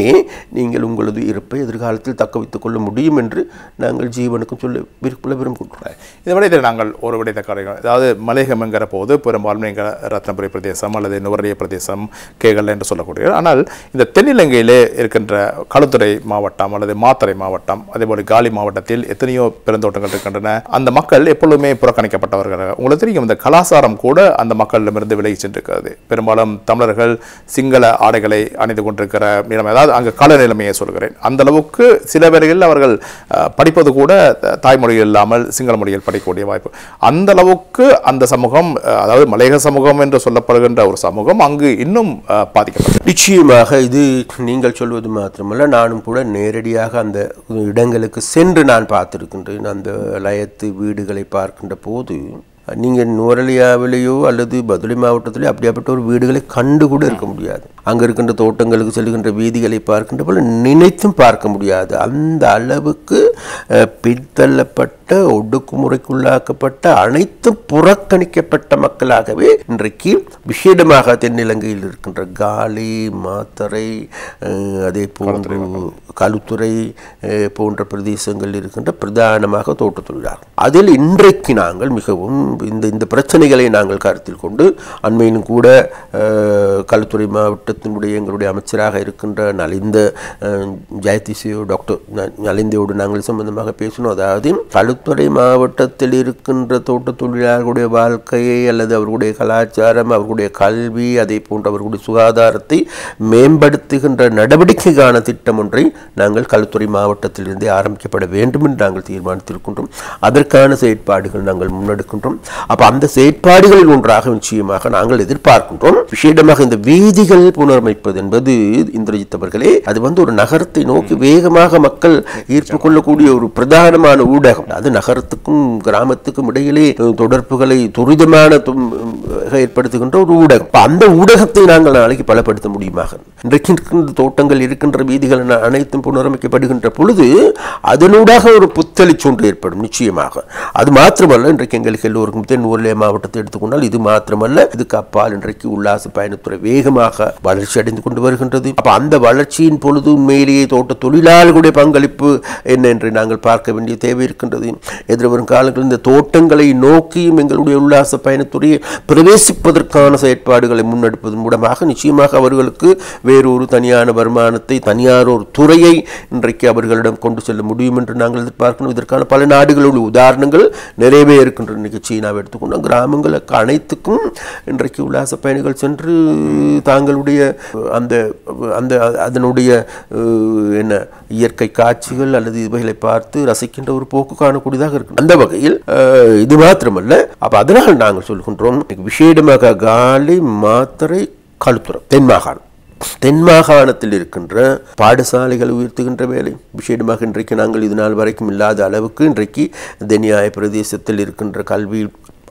நீங்கள் உங்களது இருப்பை எதிர்காலத்தில் தக்க வைத்துக் கொள்ள முடியும் என்று நாங்கள் ஜீவனுக்கும் சொல்ல விரும்புகின்றோம். இந்த விடயத்தில் நாங்கள் ஒரு விடயத்தை காரணம், அதாவது மலையகம் என்கிற போது பெரும்பாலும் எங்கள் ரத்னபுரி பிரதேசம் அல்லது நுவரெலியா பிரதேசம் கேகல் என்று சொல்லக்கூடிய, ஆனால் இந்த தென்னிலங்கையிலே இருக்கின்ற களுத்துறை மாவட்டம் அல்லது மாத்தறை மாவட்டம் அதேபோல காலி மாவட்டத்தில் எத்தனையோ பெருந்தோட்டங்கள் இருக்கின்றன. அந்த மக்கள் எப்பொழுதுமே புறக்கணிக்கப்பட்டவர்கள். உங்களுக்கு தெரியும், இந்த கலாச்சாரம் கூட அந்த மக்களிடமிருந்து விலகி சென்றிருக்கிறது. பெரும்பாலும் தமிழர்கள் சிங்கள ஆடைகளை அணிந்து கொண்டிருக்கிற நிலைமை, அதாவது அங்கே கால நிலைமையை சொல்கிறேன். அந்த அளவுக்கு சில பேர்கள் அவர்கள் படிப்பது கூட தாய்மொழியில் இல்லாமல் சிங்கள மொழியில் படிக்கக்கூடிய வாய்ப்பு. அந்த அளவுக்கு அந்த சமூகம், அதாவது மலையக சமூகம் என்று சொல்லப்படுகின்ற ஒரு சமூகம் அங்கு இன்னும் பாதிக்கப்பட்டது. நிச்சயமாக இது நீங்கள் சொல்வது மாத்திரமல்ல, நானும் கூட நேரடியாக அந்த இடங்களுக்கு சென்று நான் பார்த்திருக்கின்றேன். அந்த லயத்து வீடுகளை பார்க்கின்ற போது நீங்கள் நுவரெலியாவிலேயோ அல்லது பதுளை மாவட்டத்திலேயோ அப்படியாப்பட்ட ஒரு வீடுகளை கண்டு கூட இருக்க முடியாது. அங்கே இருக்கின்ற தோட்டங்களுக்கு செல்கின்ற வீதிகளை பார்க்கின்ற போல நினைத்தும் பார்க்க முடியாது. அந்த அளவுக்கு பின்தள்ளப்பட்ட ஒடுக்குமுறைக்குள்ளாக்கப்பட்ட அனைத்தும் புறக்கணிக்கப்பட்ட மக்களாகவே இன்றைக்கு விசேடமாக தென்னிலங்கையில் இருக்கின்ற காலி, மாத்தறை, அதே போன்று களுத்துறை போன்ற பிரதேசங்களில் இருக்கின்ற பிரதானமாக தோட்ட தொழிலாளர். அதில் இன்றைக்கு நாங்கள் மிகவும் இந்த பிரச்சனைகளை நாங்கள் கருத்தில் கொண்டு அண்மையிலும் கூட களுத்துறை மாவட்டத்தினுடைய எங்களுடைய அமைச்சராக இருக்கின்ற நலிந்த ஜெயதிசியோ டாக்டர் நலிந்தையோடு நாங்கள் சம்பந்தமாக பேசினோம். அதாவது களுத்துறை மாவட்டத்தில் இருக்கின்ற தோட்ட தொழிலாளர்களுடைய வாழ்க்கையை அல்லது அவர்களுடைய கலாச்சாரம், அவர்களுடைய கல்வி, அதே போன்று அவர்களுடைய சுகாதாரத்தை மேம்படுத்துகின்ற நடவடிக்கைக்கான திட்டம் ஒன்றை நாங்கள் களுத்துறை மாவட்டத்திலிருந்தே ஆரம்பிக்கப்பட வேண்டும் என்று நாங்கள் தீர்மானித்திருக்கின்றோம். அதற்கான செயற்பாடுகள் நாங்கள் முன்னெடுக்கின்றோம். அப்ப அந்த செயற்பாடுகளில் ஒன்றாக நிச்சயமாக நாங்கள் எதிர்பார்க்கின்றோம். விசேடமாக இந்த வீதிகள் புனரமைப்பது என்பது இந்திரஜித் அவர்களே, அது ஒரு நகரத்தை நோக்கி வேகமாக மக்கள் ஈர்ப்பு கொள்ளக்கூடிய ஒரு பிரதானமான ஊடகம். அது நகரத்துக்கும் கிராமத்துக்கும் இடையிலே தொடர்புகளை துரிதமான ஏற்படுத்துகின்ற ஒரு ஊடகம். அந்த ஊடகத்தை நாங்கள் நாளைக்கு பலப்படுத்த முடியுமாக. இன்றைக்கு இருக்கின்ற தோட்டங்கள் இருக்கின்ற வீதிகள் அனைத்தும் புனரமைக்கப்படுகின்ற பொழுது அதனூடாக ஒரு புத்தளிச்சு ஒன்று ஏற்படும் நிச்சயமாக. அது மாத்திரமல்ல, இன்றைக்கு எங்களுக்கு எல்லோருக்கும் நுவரெலியா மாவட்டத்தை எடுத்துக்கொண்டால் இது மாத்திரமல்ல, இதுக்கு அப்பால் இன்றைக்கு உல்லாச பயணத்துறை வேகமாக வளர்ச்சி அடைந்து கொண்டு வருகின்றது. அப்ப அந்த வளர்ச்சியின் பொழுது உண்மையிலேயே தோட்ட தொழிலாளர்களுடைய பங்களிப்பு என்ன என்று நாங்கள் பார்க்க வேண்டிய தேவை இருக்கின்றது. எதிர்வரும் காலங்களில் இந்த தோட்டங்களை நோக்கியும் எங்களுடைய உல்லாச பயணத்துறையை பிரவேசிப்பதற்கான செயற்பாடுகளை முன்னெடுப்பதன் மூலமாக நிச்சயமாக அவர்களுக்கு வேறொரு தனியான வருமானத்தை, தனியார் ஒரு துறையை இன்றைக்கு அவர்களிடம் கொண்டு செல்ல முடியும் என்று நாங்கள் எதிர்பார்க்கணும். இதற்கான பல நாடுகளுடைய உதாரணங்கள் நிறையவே இருக்கின்ற. இன்னைக்கு சீனாவை எடுத்துக்கொண்டோம், கிராமங்களுக்கு அனைத்துக்கும் இன்றைக்கு உல்லாச பயணிகள் சென்று தாங்களுடைய அந்த அந்த அதனுடைய என்ன இயற்கை காட்சிகள் அல்லது இவைகளை பார்த்து ரசிக்கின்ற ஒரு போக்கு காணக்கூடியதாக இருக்கு. அந்த வகையில் இது மாத்திரமல்ல, அப்ப அதனால் நாங்கள் சொல்கின்றோம் விசேடமாக காலி, மாத்தறை, களுத்துறை தென் மாகாணத்தில் இருக்கின்ற பாடசாலைகள் உயர்த்துகின்ற வேலை விசேடமாக இன்றைக்கு நாங்கள் இது நாள் வரைக்கும் இல்லாத அளவுக்கு இன்றைக்கு தென்னியாய பிரதேசத்தில் இருக்கின்ற கல்வி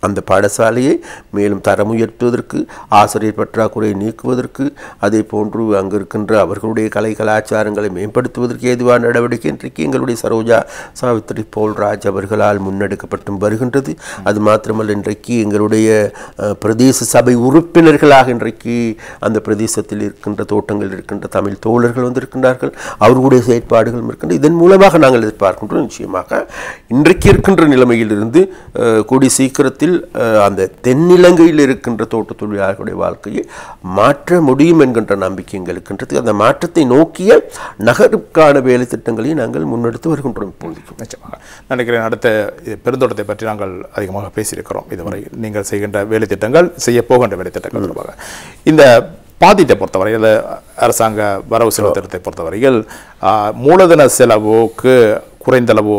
அந்த பாடசாலையை மேலும் தரம் உயர்த்துவதற்கு, ஆசிரியர் பற்றாக்குறையை நீக்குவதற்கு, அதே போன்று அங்கு இருக்கின்ற அவர்களுடைய கலை கலாச்சாரங்களை மேம்படுத்துவதற்கு ஏதுவான நடவடிக்கை இன்றைக்கு எங்களுடைய சரோஜா சாவித்ரி போல்ராஜ் அவர்களால் முன்னெடுக்கப்பட்டு வருகின்றது. அது மாத்திரமல்ல, இன்றைக்கு எங்களுடைய பிரதேச சபை உறுப்பினர்களாக இன்றைக்கு அந்த பிரதேசத்தில் இருக்கின்ற தோட்டங்கள் இருக்கின்ற தமிழ் தோழர்கள் வந்திருக்கின்றார்கள். அவர்களுடைய செயற்பாடுகளும் இருக்கின்ற. இதன் மூலமாக நாங்கள் எதிர்பார்க்கின்றோம் நிச்சயமாக இன்றைக்கு இருக்கின்ற நிலைமையிலிருந்து கூடி சீக்கிரத்தில் அந்த தென்னிலங்கையில் இருக்கின்ற தோட்ட தொழிலாளர்களுடைய வாழ்க்கையை மாற்ற முடியும் என்கின்ற நம்பிக்கை எங்களுக்கு இருக்கின்றது. அந்த மாற்றத்தை நோக்கிய நகருக்கான வேலை திட்டங்களை நாங்கள் முன்னெடுத்து வருகின்றோம். இப்போதைக்கு நிச்சயமாக நினைக்கிறேன் அடுத்த பெருந்தோட்டத்தை பற்றி நாங்கள் அதிகமாக பேசியிருக்கிறோம். இதுவரை நீங்கள் செய்கின்ற வேலை திட்டங்கள், செய்ய போகின்ற வேலை திட்டங்கள் தொடர்பாக இந்த பாதித்தை பொறுத்தவரையில், அரசாங்க வரவு செலவு திட்டத்தை பொறுத்தவரையில் மூலதன செலவுக்கு குறைந்தளவு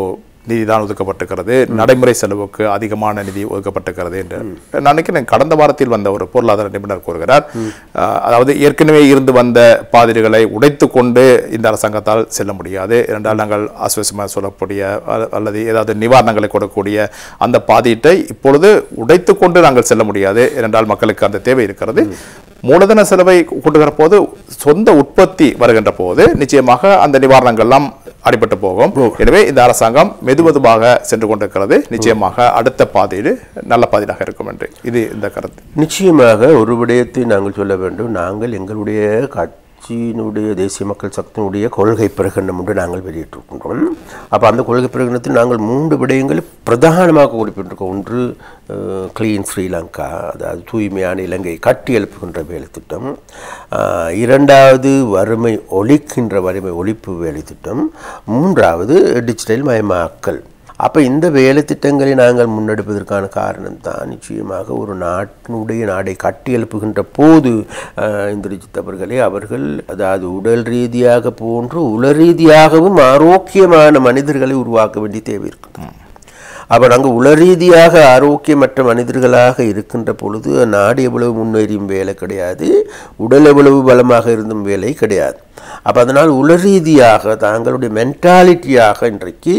நிதி தான் ஒதுக்கப்பட்டிருக்கிறது, நடைமுறை செலவுக்கு அதிகமான நிதி ஒதுக்கப்பட்டிருக்கிறது என்று நான் நினைக்கிறேன். கடந்த வாரத்தில் வந்த ஒரு பொருளாதார நிபுணர் கூறுகிறார், அதாவது ஏற்கனவே இருந்து வந்த பாதிரிகளை உடைத்து கொண்டு இந்த அரசாங்கத்தால் செல்ல முடியாது. இரண்டால் நாங்கள் ஆசுவாசமாக சொல்லக்கூடிய அல்லது ஏதாவது நிவாரணங்களை கொடுக்கக்கூடிய அந்த பாதீட்டை இப்பொழுது உடைத்து கொண்டு நாங்கள் செல்ல முடியாது. இரண்டால் மக்களுக்கு அந்த தேவை இருக்கிறது. மூலதன செலவை கொண்டுகிற போது சொந்த உற்பத்தி வருகின்ற போது நிச்சயமாக அந்த நிவாரணங்கள்லாம் அடிபட்டு போகும். எனவே இந்த அரசாங்கம் மெதுமெதுவாக சென்று கொண்டிருக்கிறது. நிச்சயமாக அடுத்த பாதையில் நல்ல பாதையாக இருக்கும் என்று இது இந்த கருத்து. நிச்சயமாக ஒரு விடயத்தை நாங்கள் சொல்ல வேண்டும். நாங்கள் எங்களுடைய கட்சியினுடைய தேசிய மக்கள் சக்தியினுடைய கொள்கை பிரகடனம் என்று நாங்கள் வெளியிட்டிருக்கின்றோம். அப்போ அந்த கொள்கை பிரகடனத்தில் நாங்கள் 3 விடயங்களை பிரதானமாக குறிப்பிட்டிருக்கோம். ஒன்று கிளீன் ஸ்ரீலங்கா, அதாவது தூய்மையான இலங்கை கட்டி எழுப்புகின்ற வேலை திட்டம். இரண்டாவது வறுமை ஒழிப்பு வேலை திட்டம். மூன்றாவது டிஜிட்டல் மயமாக்கல். அப்போ இந்த வேலை திட்டங்களை நாங்கள் முன்னெடுப்பதற்கான காரணம் தான் நிச்சயமாக ஒரு நாடை கட்டி எழுப்புகின்ற போது இந்திரஜித் அவர்கள் அதாவது உடல் ரீதியாக போன்று உள ரீதியாகவும் ஆரோக்கியமான மனிதர்களை உருவாக்க வேண்டிய தேவை இருக்குது. அப்போ நாங்கள் உள ரீதியாக ஆரோக்கியமற்ற மனிதர்களாக இருக்கின்ற பொழுது நாடு எவ்வளவு முன்னேறியும் வேலை கிடையாது, உடல் எவ்வளவு பலமாக இருந்தும் வேலை கிடையாது. அப்போ அதனால் உள ரீதியாக தாங்களுடைய மென்டாலிட்டியாக இன்றைக்கு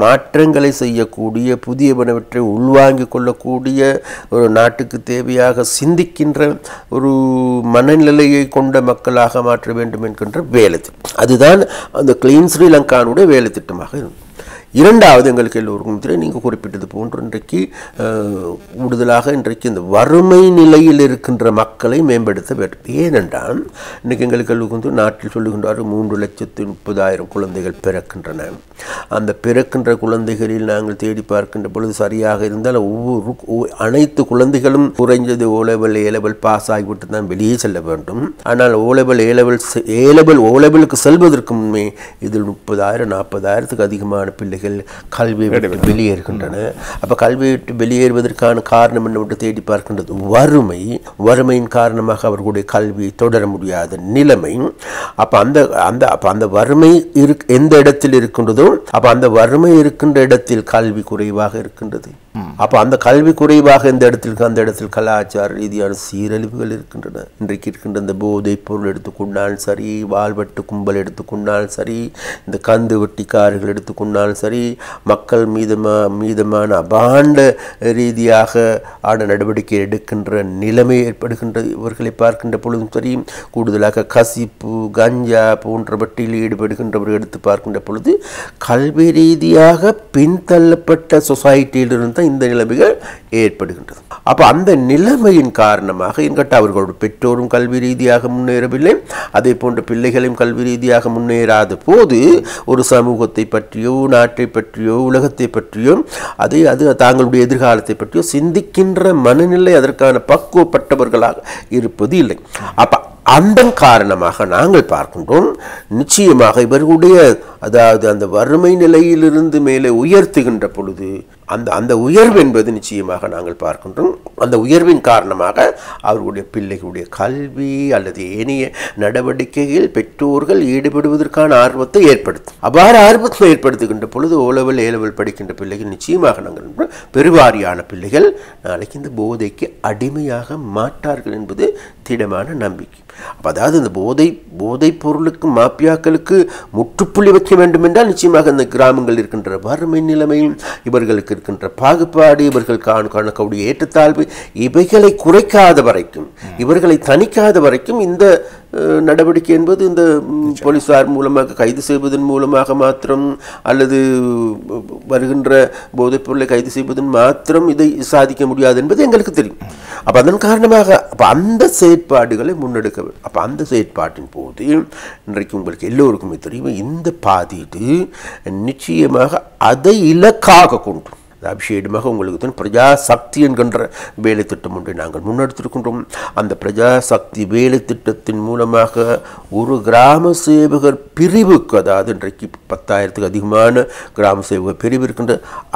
மாற்றங்களை செய்யக்கூடிய புதியவனவற்றை உள்வாங்கிக் கொள்ளக்கூடிய ஒரு நாட்டுக்கு தேவையாக சிந்திக்கின்ற ஒரு மனநிலையை கொண்ட மக்களாக மாற்ற வேண்டும் என்கின்ற வேலை திட்டம். அதுதான் அந்த கிளீன் ஸ்ரீலங்கானுடைய வேலை திட்டமாக இருக்கும். இரண்டாவது எங்களுக்கு எல்லோருக்கும் தெரியும், நீங்கள் குறிப்பிட்டது போன்று இன்றைக்கு கூடுதலாக இன்றைக்கு இந்த வறுமை நிலையில் இருக்கின்ற மக்களை மேம்படுத்த வேண்டும். ஏனென்றால் இன்றைக்கு எங்களுக்கு எல்லோருக்கும் நாட்டில் சொல்லுகின்றார் 3,30,000 குழந்தைகள் பிறக்கின்றன. அந்த பிறக்கின்ற குழந்தைகளில் நாங்கள் தேடி பார்க்கின்ற பொழுது சரியாக இருந்தால் அனைத்து குழந்தைகளும் குறைஞ்சது ஓலெவல் பாஸ் ஆகிவிட்டு தான் வெளியே செல்ல வேண்டும். ஆனால் ஓலெவலுக்கு செல்வதற்கு முன்னே இதில் 30,000-40,000 அதிகமான பிள்ளைகள் கல்வியை விட்டு வெளியேறுகின்றன. அப்போ கல்வியை விட்டு வெளியேறுவதற்கு காரணம் என்னவென்று தேடி பார்க்கின்றது வறுமையின் காரணமாக அவர்களுடைய கல்வியை தொடர முடியாத நிலைமை. அப்போ அந்த வறுமை எந்த இடத்தில் இருக்கின்றதோ அப்போ அந்த வறுமை இருக்கின்ற இடத்தில் கல்வி குறைவாக இருக்கின்றது. அப்போ அந்த கல்வி குறைவாக அந்த இடத்தில் கலாச்சார ரீதியான சீரழிவுகள் இருக்கின்றன. இன்றைக்கு இருக்கின்ற இந்த போதைப் பொருள் எடுத்துக்கொண்டாலும் சரி, வாழ்வெட்டு கும்பல் எடுத்துக்கொண்டாலும் சரி, இந்த கந்து வெட்டிக்காரர்கள் எடுத்துக்கொண்டாலும் சரி, மக்கள் மீதமான அபாண்ட ரீதியாக ஆட நடவடிக்கை எடுக்கின்ற நிலைமை ஏற்படுகின்ற இவர்களை பார்க்கின்ற பொழுதும் சரி, கூடுதலாக கசிப்பு கஞ்சா போன்றவற்றில் ஈடுபடுகின்றவர்கள் எடுத்து பார்க்கின்ற பொழுது கல்வி ரீதியாக பின்தள்ளப்பட்ட சொசைட்டியிலிருந்து இந்த நிலைமைகள் ஏற்படுகின்றது. அப்போ அந்த நிலைமையின் காரணமாக என்கிட்ட அவர்களோட பெற்றோரும் கல்வி ரீதியாக முன்னேறவில்லை, அதே போன்ற பிள்ளைகளையும் கல்வி ரீதியாக முன்னேறாத போது ஒரு சமூகத்தை பற்றியோ நாட்டை பற்றியோ உலகத்தை பற்றியோ அது தாங்களுடைய எதிர்காலத்தை பற்றியோ சிந்திக்கின்ற மனநிலை அதற்கான பக்குவப்பட்டவர்களாக இருப்பது இல்லை. அப்போ அந்த காரணமாக நாங்கள் பார்க்கின்றோம் நிச்சயமாக இவர்களுடைய அதாவது அந்த வறுமை நிலையிலிருந்து மேலே உயர்த்துகின்ற பொழுது அந்த உயர்வு என்பது நிச்சயமாக நாங்கள் பார்க்கின்றோம். அந்த உயர்வின் காரணமாக அவர்களுடைய பிள்ளைகளுடைய கல்வி அல்லது ஏனைய நடவடிக்கையில் பெற்றோர்கள் ஈடுபடுவதற்கான ஆர்வத்தை ஏற்படுத்தும். அவ்வாறு ஆர்வத்தை ஏற்படுத்துகின்ற பொழுது ஏலெவல் படிக்கின்ற பிள்ளைகள் நிச்சயமாக நாங்கள் பெருவாரியான பிள்ளைகள் நாளைக்கு இந்த போதைக்கு அடிமையாக மாட்டார்கள் என்பது திடமான நம்பிக்கை. அதாவது இந்த போதைப் பொருளுக்கு மாப்பியாக்களுக்கு முற்றுப்புள்ளி வைக்க வேண்டும் என்றால் நிச்சயமாக இந்த கிராமங்கள் இருக்கின்ற வறுமை நிலைமையும் இவர்களுக்கு இருக்கின்ற பாகுபாடு இவர்கள் காணக்கூடிய ஏற்றத்தாழ்வு இவைகளை குறைக்காத வரைக்கும் இவர்களை தணிக்காத வரைக்கும் இந்த நடவடிக்கை என்பது இந்த போலீசார் மூலமாக கைது செய்வதன் மூலமாக மாத்திரம் அல்லது வருகின்ற போதைப் பொருளை கைது செய்வதன் மாத்திரம் இதை சாதிக்க முடியாது என்பது எங்களுக்கு தெரியும். அப்போ அதன் காரணமாக அந்த செயற்பாடுகளை முன்னெடுக்க வேண்டும். அப்போ அந்த செயற்பாட்டின் போது இன்றைக்கு உங்களுக்கு எல்லோருக்குமே தெரியும் இந்த பாதீடு நிச்சயமாக அதை இலக்காக கொண்டு அபிஷேகமாக உங்களுக்கு தான் பிரஜா சக்தி என்கின்ற வேலை திட்டம் ஒன்றை நாங்கள் முன்னெடுத்திருக்கின்றோம். அந்த பிரஜா சக்தி வேலை திட்டத்தின் மூலமாக ஒரு கிராம சேவகர் பிரிவுக்கு, அதாவது இன்றைக்கு 10,000க்கு அதிகமான கிராம சேவகர் பிரிவு இருக்கின்ற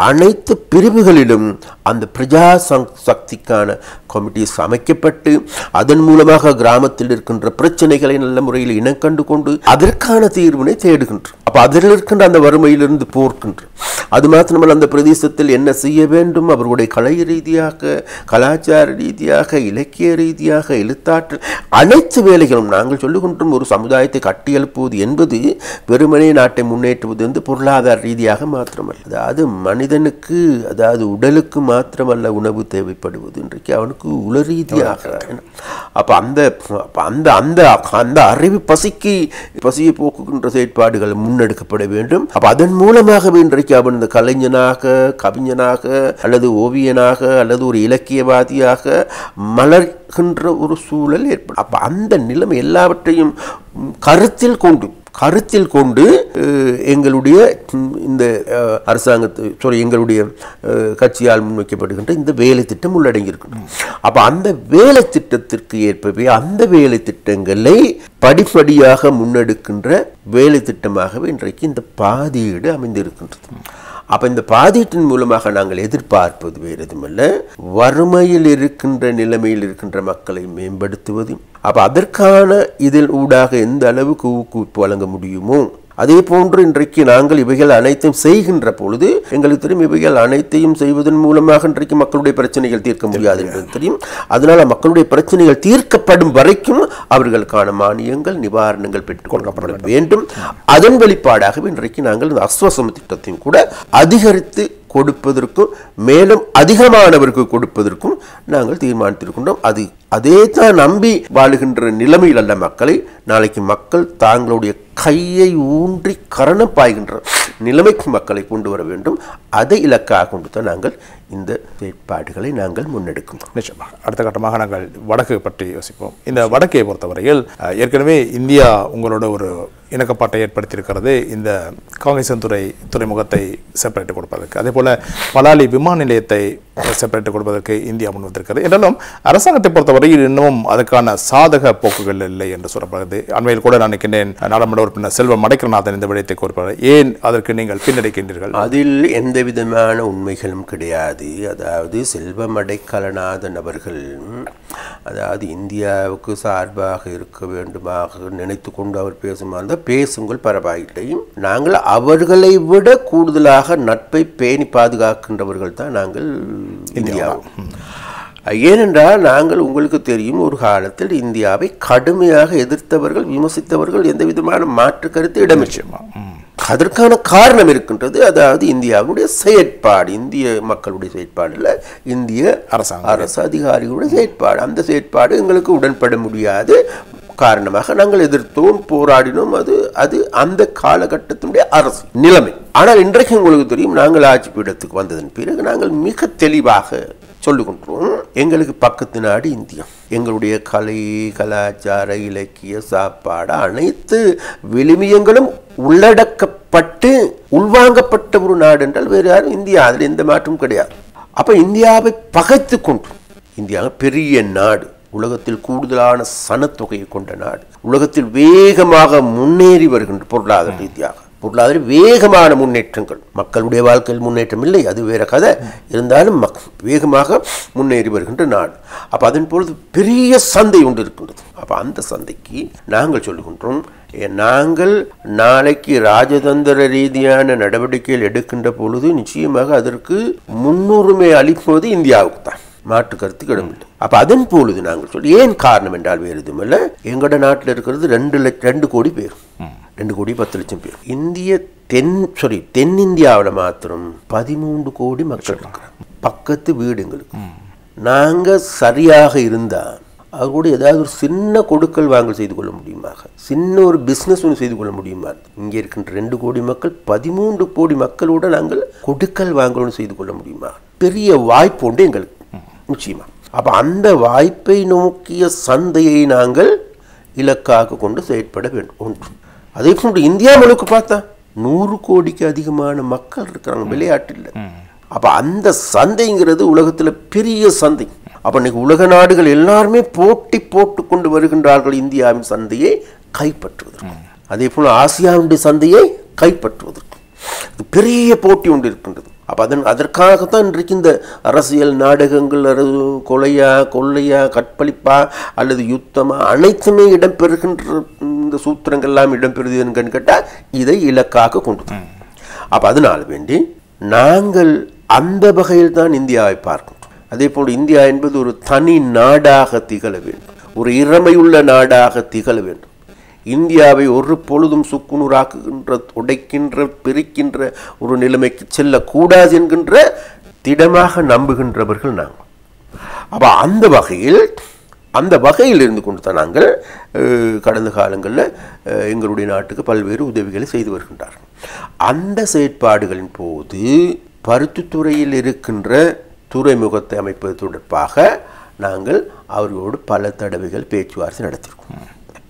அனைத்து பிரிவுகளிலும் அந்த பிரஜா சக்திக்கான கமிட்டிஸ் அமைக்கப்பட்டு அதன் மூலமாக கிராமத்தில் இருக்கின்ற பிரச்சனைகளை நல்ல முறையில் இனக்கண்டு கொண்டு அதற்கான தீர்வினை தேடுகின்றோம். அப்போ அதில் இருக்கின்ற அந்த வறுமையிலிருந்து போர்க்கின்றோம். அது மாத்திரமல்ல, அந்த பிரதேசத்தில் என்ன செய்ய வேண்டும், அவர்களுடைய கலை ரீதியாக, கலாச்சார ரீதியாக, இலக்கிய ரீதியாக, எழுத்தாற்றல் அனைத்து வேலைகளும் நாங்கள் சொல்லுகின்றோம். ஒரு சமுதாயத்தை கட்டியெழுப்புவது என்பது வெறுமனே நாட்டை முன்னேற்றுவது என்று பொருளாதார ரீதியாக மாத்திரமல்ல, அதாவது மனிதனுக்கு, அதாவது உடலுக்கு மாத்திரமல்ல உணவு தேவைப்படுவது, இன்றைக்கு அவனுக்கு உள ரீதியாக. அப்போ அந்த அறிவு பசியை போக்குகின்ற செயற்பாடுகள் முன்னெடுக்கப்பட வேண்டும். அப்போ அதன் மூலமாகவே இன்றைக்கு அவன் இந்த கலைஞனாக, கவிஞனாக, அல்லது ஓவியனாக, அல்லது ஒரு இலக்கியவாதியாக மலர்கின்ற ஒரு சூழல் ஏற்படும். அப்போ அந்த நிலைமை எல்லாவற்றையும் கருத்தில் கொண்டு எங்களுடைய இந்த எங்களுடைய கட்சியால் முன்வைக்கப்படுகின்ற இந்த வேலை திட்டம் உள்ளடங்கியிருக்கின்றோம். அப்போ அந்த வேலை திட்டத்திற்கு ஏற்பவே அந்த வேலை திட்டங்களை படிப்படியாக முன்னெடுக்கின்ற வேலை திட்டமாகவே இன்றைக்கு இந்த பாதீடு அமைந்திருக்கின்றது. அப்போ இந்த பாதீட்டின் மூலமாக நாங்கள் எதிர்பார்ப்பது வேறு எதுவுமல்ல, வறுமையில் இருக்கின்ற நிலைமையில் இருக்கின்ற மக்களை மேம்படுத்துவது. அப்போ அதற்கான இதில் ஊடாக எந்த அளவுக்கு ஊக்குவிப்பு வழங்க முடியுமோ, அதே போன்று இன்றைக்கு நாங்கள் இவைகள் அனைத்தையும் செய்கின்ற பொழுது எங்களுக்கு தெரியும், இவைகள் அனைத்தையும் செய்வதன் மூலமாக இன்றைக்கு மக்களுடைய பிரச்சனைகள் தீர்க்க முடியாது என்பது தெரியும். அதனால் மக்களுடைய பிரச்சனைகள் தீர்க்கப்படும் வரைக்கும் அவர்களுக்கான மானியங்கள், நிவாரணங்கள் பெற்றுக் கொள்ளப்பட வேண்டும். அதன் வெளிப்பாடாகவே இன்றைக்கு நாங்கள் இந்த அஸ்வசம திட்டத்தையும் கூட அதிகரித்து கொடுப்பதற்கும் மேலும் அதிகமானவருக்கு கொடுப்பதற்கும் நாங்கள் தீர்மானித்திருக்கின்றோம். அதே தான் நம்பி வாழுகின்ற நிலைமையில் அல்ல மக்களை, நாளைக்கு மக்கள் தாங்களுடைய கையை ஊன்றி கரணம் பாய்கின்ற நிலைமைக்கு மக்களை கொண்டு வர வேண்டும். அதை இலக்காக கொண்டு தான் நாங்கள் இந்த செயற்பாடுகளை நாங்கள் முன்னெடுக்கின்றோம். நிச்சயமாக அடுத்த கட்டமாக நாங்கள் வடக்கு பற்றி யோசிப்போம். இந்த வடக்கை பொறுத்தவரையில் ஏற்கனவே இந்தியா உங்களோட ஒரு இணக்கப்பாட்டை ஏற்படுத்தியிருக்கிறது இந்த காங்கேசன் துறைமுகத்தை செப்பரேட் கொடுப்பதற்கு. அதே போல பலாலி விமான நிலையத்தை செப்பரேட் கொடுப்பதற்கு இந்தியா முன் வந்திருக்கிறது. என்றாலும் அரசாங்கத்தை பொறுத்தவரையில் இன்னும் அதுக்கான சாதக போக்குகள் இல்லை என்று சொல்லப்படுகிறது. அண்மையில் கூட நான் நினைக்கின்றேன் நாடாளுமன்ற உறுப்பினர் செல்வம் மடைக்கநாதன் இந்த விடயத்தை கோரிப்பார். ஏன் அதற்கு நீங்கள் பின்னடைக்கின்றீர்கள்? அதில் எந்த விதமான உண்மைகளும் கிடையாது. அதாவது செல்வம் மடைக்கநாதன் அவர்கள் அதாவது இந்தியாவுக்கு சார்பாக இருக்க வேண்டுமாக நினைத்து கொண்டு அவர் பேசுமாறு பேசுங்கள், பரவாயில்லை. நாங்கள் அவர்களை விட கூடுதலாக நட்பை பேணி பாதுகாக்கின்றவர்கள் தான் நாங்கள் இந்தியாவும். ஏனென்றால் நாங்கள், உங்களுக்கு தெரியும், ஒரு காலத்தில் இந்தியாவை கடுமையாக எதிர்த்தவர்கள், விமர்சித்தவர்கள், எந்த விதமான மாற்று கருத்து இடமில்லை. அதற்கான காரணம் இருக்கின்றது. அதாவது இந்தியாவுடைய செயற்பாடு, இந்திய மக்களுடைய செயற்பாடு இல்லை, இந்திய அரசு அதிகாரிகளுடைய செயற்பாடு. அந்த செயற்பாடு எங்களுக்கு உடன்பட முடியாது காரணமாக நாங்கள் எதிர்த்தோம், போராடினோம். அது அந்த காலகட்டத்தினுடைய அரசு நிலைமை. ஆனால் இன்றைக்கு உங்களுக்கு தெரியும், நாங்கள் ஆட்சி பீடத்துக்கு வந்ததன் பிறகு நாங்கள் மிக தெளிவாக சொல்லுகின்றோம், எங்களுக்கு பக்கத்து நாடு இந்தியா. எங்களுடைய கலை, கலாச்சார, இலக்கிய, சாப்பாடு அனைத்து விழுமியங்களும் உள்ளடக்கப்பட்டு உள்வாங்கப்பட்ட ஒரு நாடு என்றால் வேறு யாரும் இந்தியா. அதில் எந்த மாற்றமும் கிடையாது. அப்போ இந்தியாவை பகைத்து கொண்டு, இந்தியா பெரிய நாடு, உலகத்தில் கூடுதலான சனத்தொகையை கொண்ட நாடு, உலகத்தில் வேகமாக முன்னேறி வருகின்ற பொருளாதார ரீதியாக, பொருளாதார வேகமான முன்னேற்றங்கள், மக்களுடைய வாழ்க்கையில் முன்னேற்றம் இல்லை, அது வேற கதை. இருந்தாலும் வேகமாக முன்னேறி வருகின்ற நாடு. அப்போ அதன் பொழுது பெரிய சந்தை ஒன்று இருக்கின்றது. அப்போ அந்த சந்தைக்கு நாங்கள் சொல்லுகின்றோம், நாங்கள் நாளைக்கு ராஜதந்திர ரீதியான நடவடிக்கைகள் எடுக்கின்ற பொழுது நிச்சயமாக அதற்கு முன்னுரிமை அளிப்பது இந்தியாவுக்கு தான், மாற்று கருத்து இடமில்லை. அப்போ அதன் பொழுது நாங்கள் சொல்லி, ஏன் காரணம் என்றால் வேறு எதுவுமில்லை, எங்களோட நாட்டில் இருக்கிறது 2 கோடி பேர், 2 கோடி 10 லட்சம் பேர். தென்னிந்தியாவில் மாத்திரம் 13 கோடி மக்கள் இருக்கிறாங்க. பக்கத்து வீடு எங்களுக்கு. நாங்கள் சரியாக இருந்தால் அவரோடு ஏதாவது ஒரு சின்ன கொடுக்கல் வாங்கல் செய்து கொள்ள முடியுமா, சின்ன ஒரு பிஸ்னஸ் ஒன்று செய்து கொள்ள முடியுமா? இங்கே இருக்கின்ற 2 கோடி மக்கள் 13 கோடி மக்களோடு நாங்கள் கொடுக்கல் வாங்கல் செய்து கொள்ள முடியுமா? பெரிய வாய்ப்பு உண்டு எங்களுக்கு நிச்சயமா. அப்போ அந்த வாய்ப்பை நோக்கிய சந்தையை நாங்கள் இலக்காக கொண்டு செயற்பட வேண்டும் ஒன்று. அதே போன்று இந்தியா முழுக்க பார்த்தா 100 கோடிக்கு அதிகமான மக்கள் இருக்கிறாங்க விளையாட்டில். அப்போ அந்த சந்தைங்கிறது உலகத்தில் பெரிய சந்தை. அப்போ இன்னைக்கு உலக நாடுகள் எல்லாருமே போட்டி போட்டு கொண்டு வருகின்றார்கள் இந்தியாவின் சந்தையை கைப்பற்றுவதற்கு. அதே போல் ஆசியாவுடைய சந்தையை கைப்பற்றுவதற்கு பெரிய போட்டி ஒன்று இருக்கின்றது. அப்போ அதற்காகத்தான் இன்றைக்கு இந்த அரசியல் நாடகங்கள், கொலையா கொள்ளையா கற்பழிப்பா அல்லது யுத்தமா அனைத்துமே இடம்பெறுகின்ற இந்த சூத்திரங்கள் எல்லாம் இடம்பெறுதுன்னு கேட்டால் இதை இலக்காக கொண்டு. அப்போ அதனால் வேண்டி நாங்கள் அந்த வகையில் தான் இந்தியாவை பார்க்கின்றோம். அதே போல் இந்தியா என்பது ஒரு தனி நாடாக திகழ வேண்டும், ஒரு இறமையுள்ள நாடாக திகழ வேண்டும். இந்தியாவை ஒரு பொழுதும் சுக்குநூறாக்குகின்ற, உடைக்கின்ற, பிரிக்கின்ற ஒரு நிலைமைக்கு செல்லக்கூடாது என்கின்ற திடமாக நம்புகின்றவர்கள் நாங்கள். அப்போ அந்த வகையில் இருந்து கொண்டு தான் நாங்கள் கடந்த காலங்களில் எங்களுடைய நாட்டுக்கு பல்வேறு உதவிகளை செய்து வருகின்றார்கள். அந்த செயற்பாடுகளின் போது பருத்தித்துறையில் இருக்கின்ற துறைமுகத்தை அமைப்பது தொடர்பாக நாங்கள் அவர்களோடு பல தடவைகள் பேச்சுவார்த்தை நடத்தியிருக்கோம்.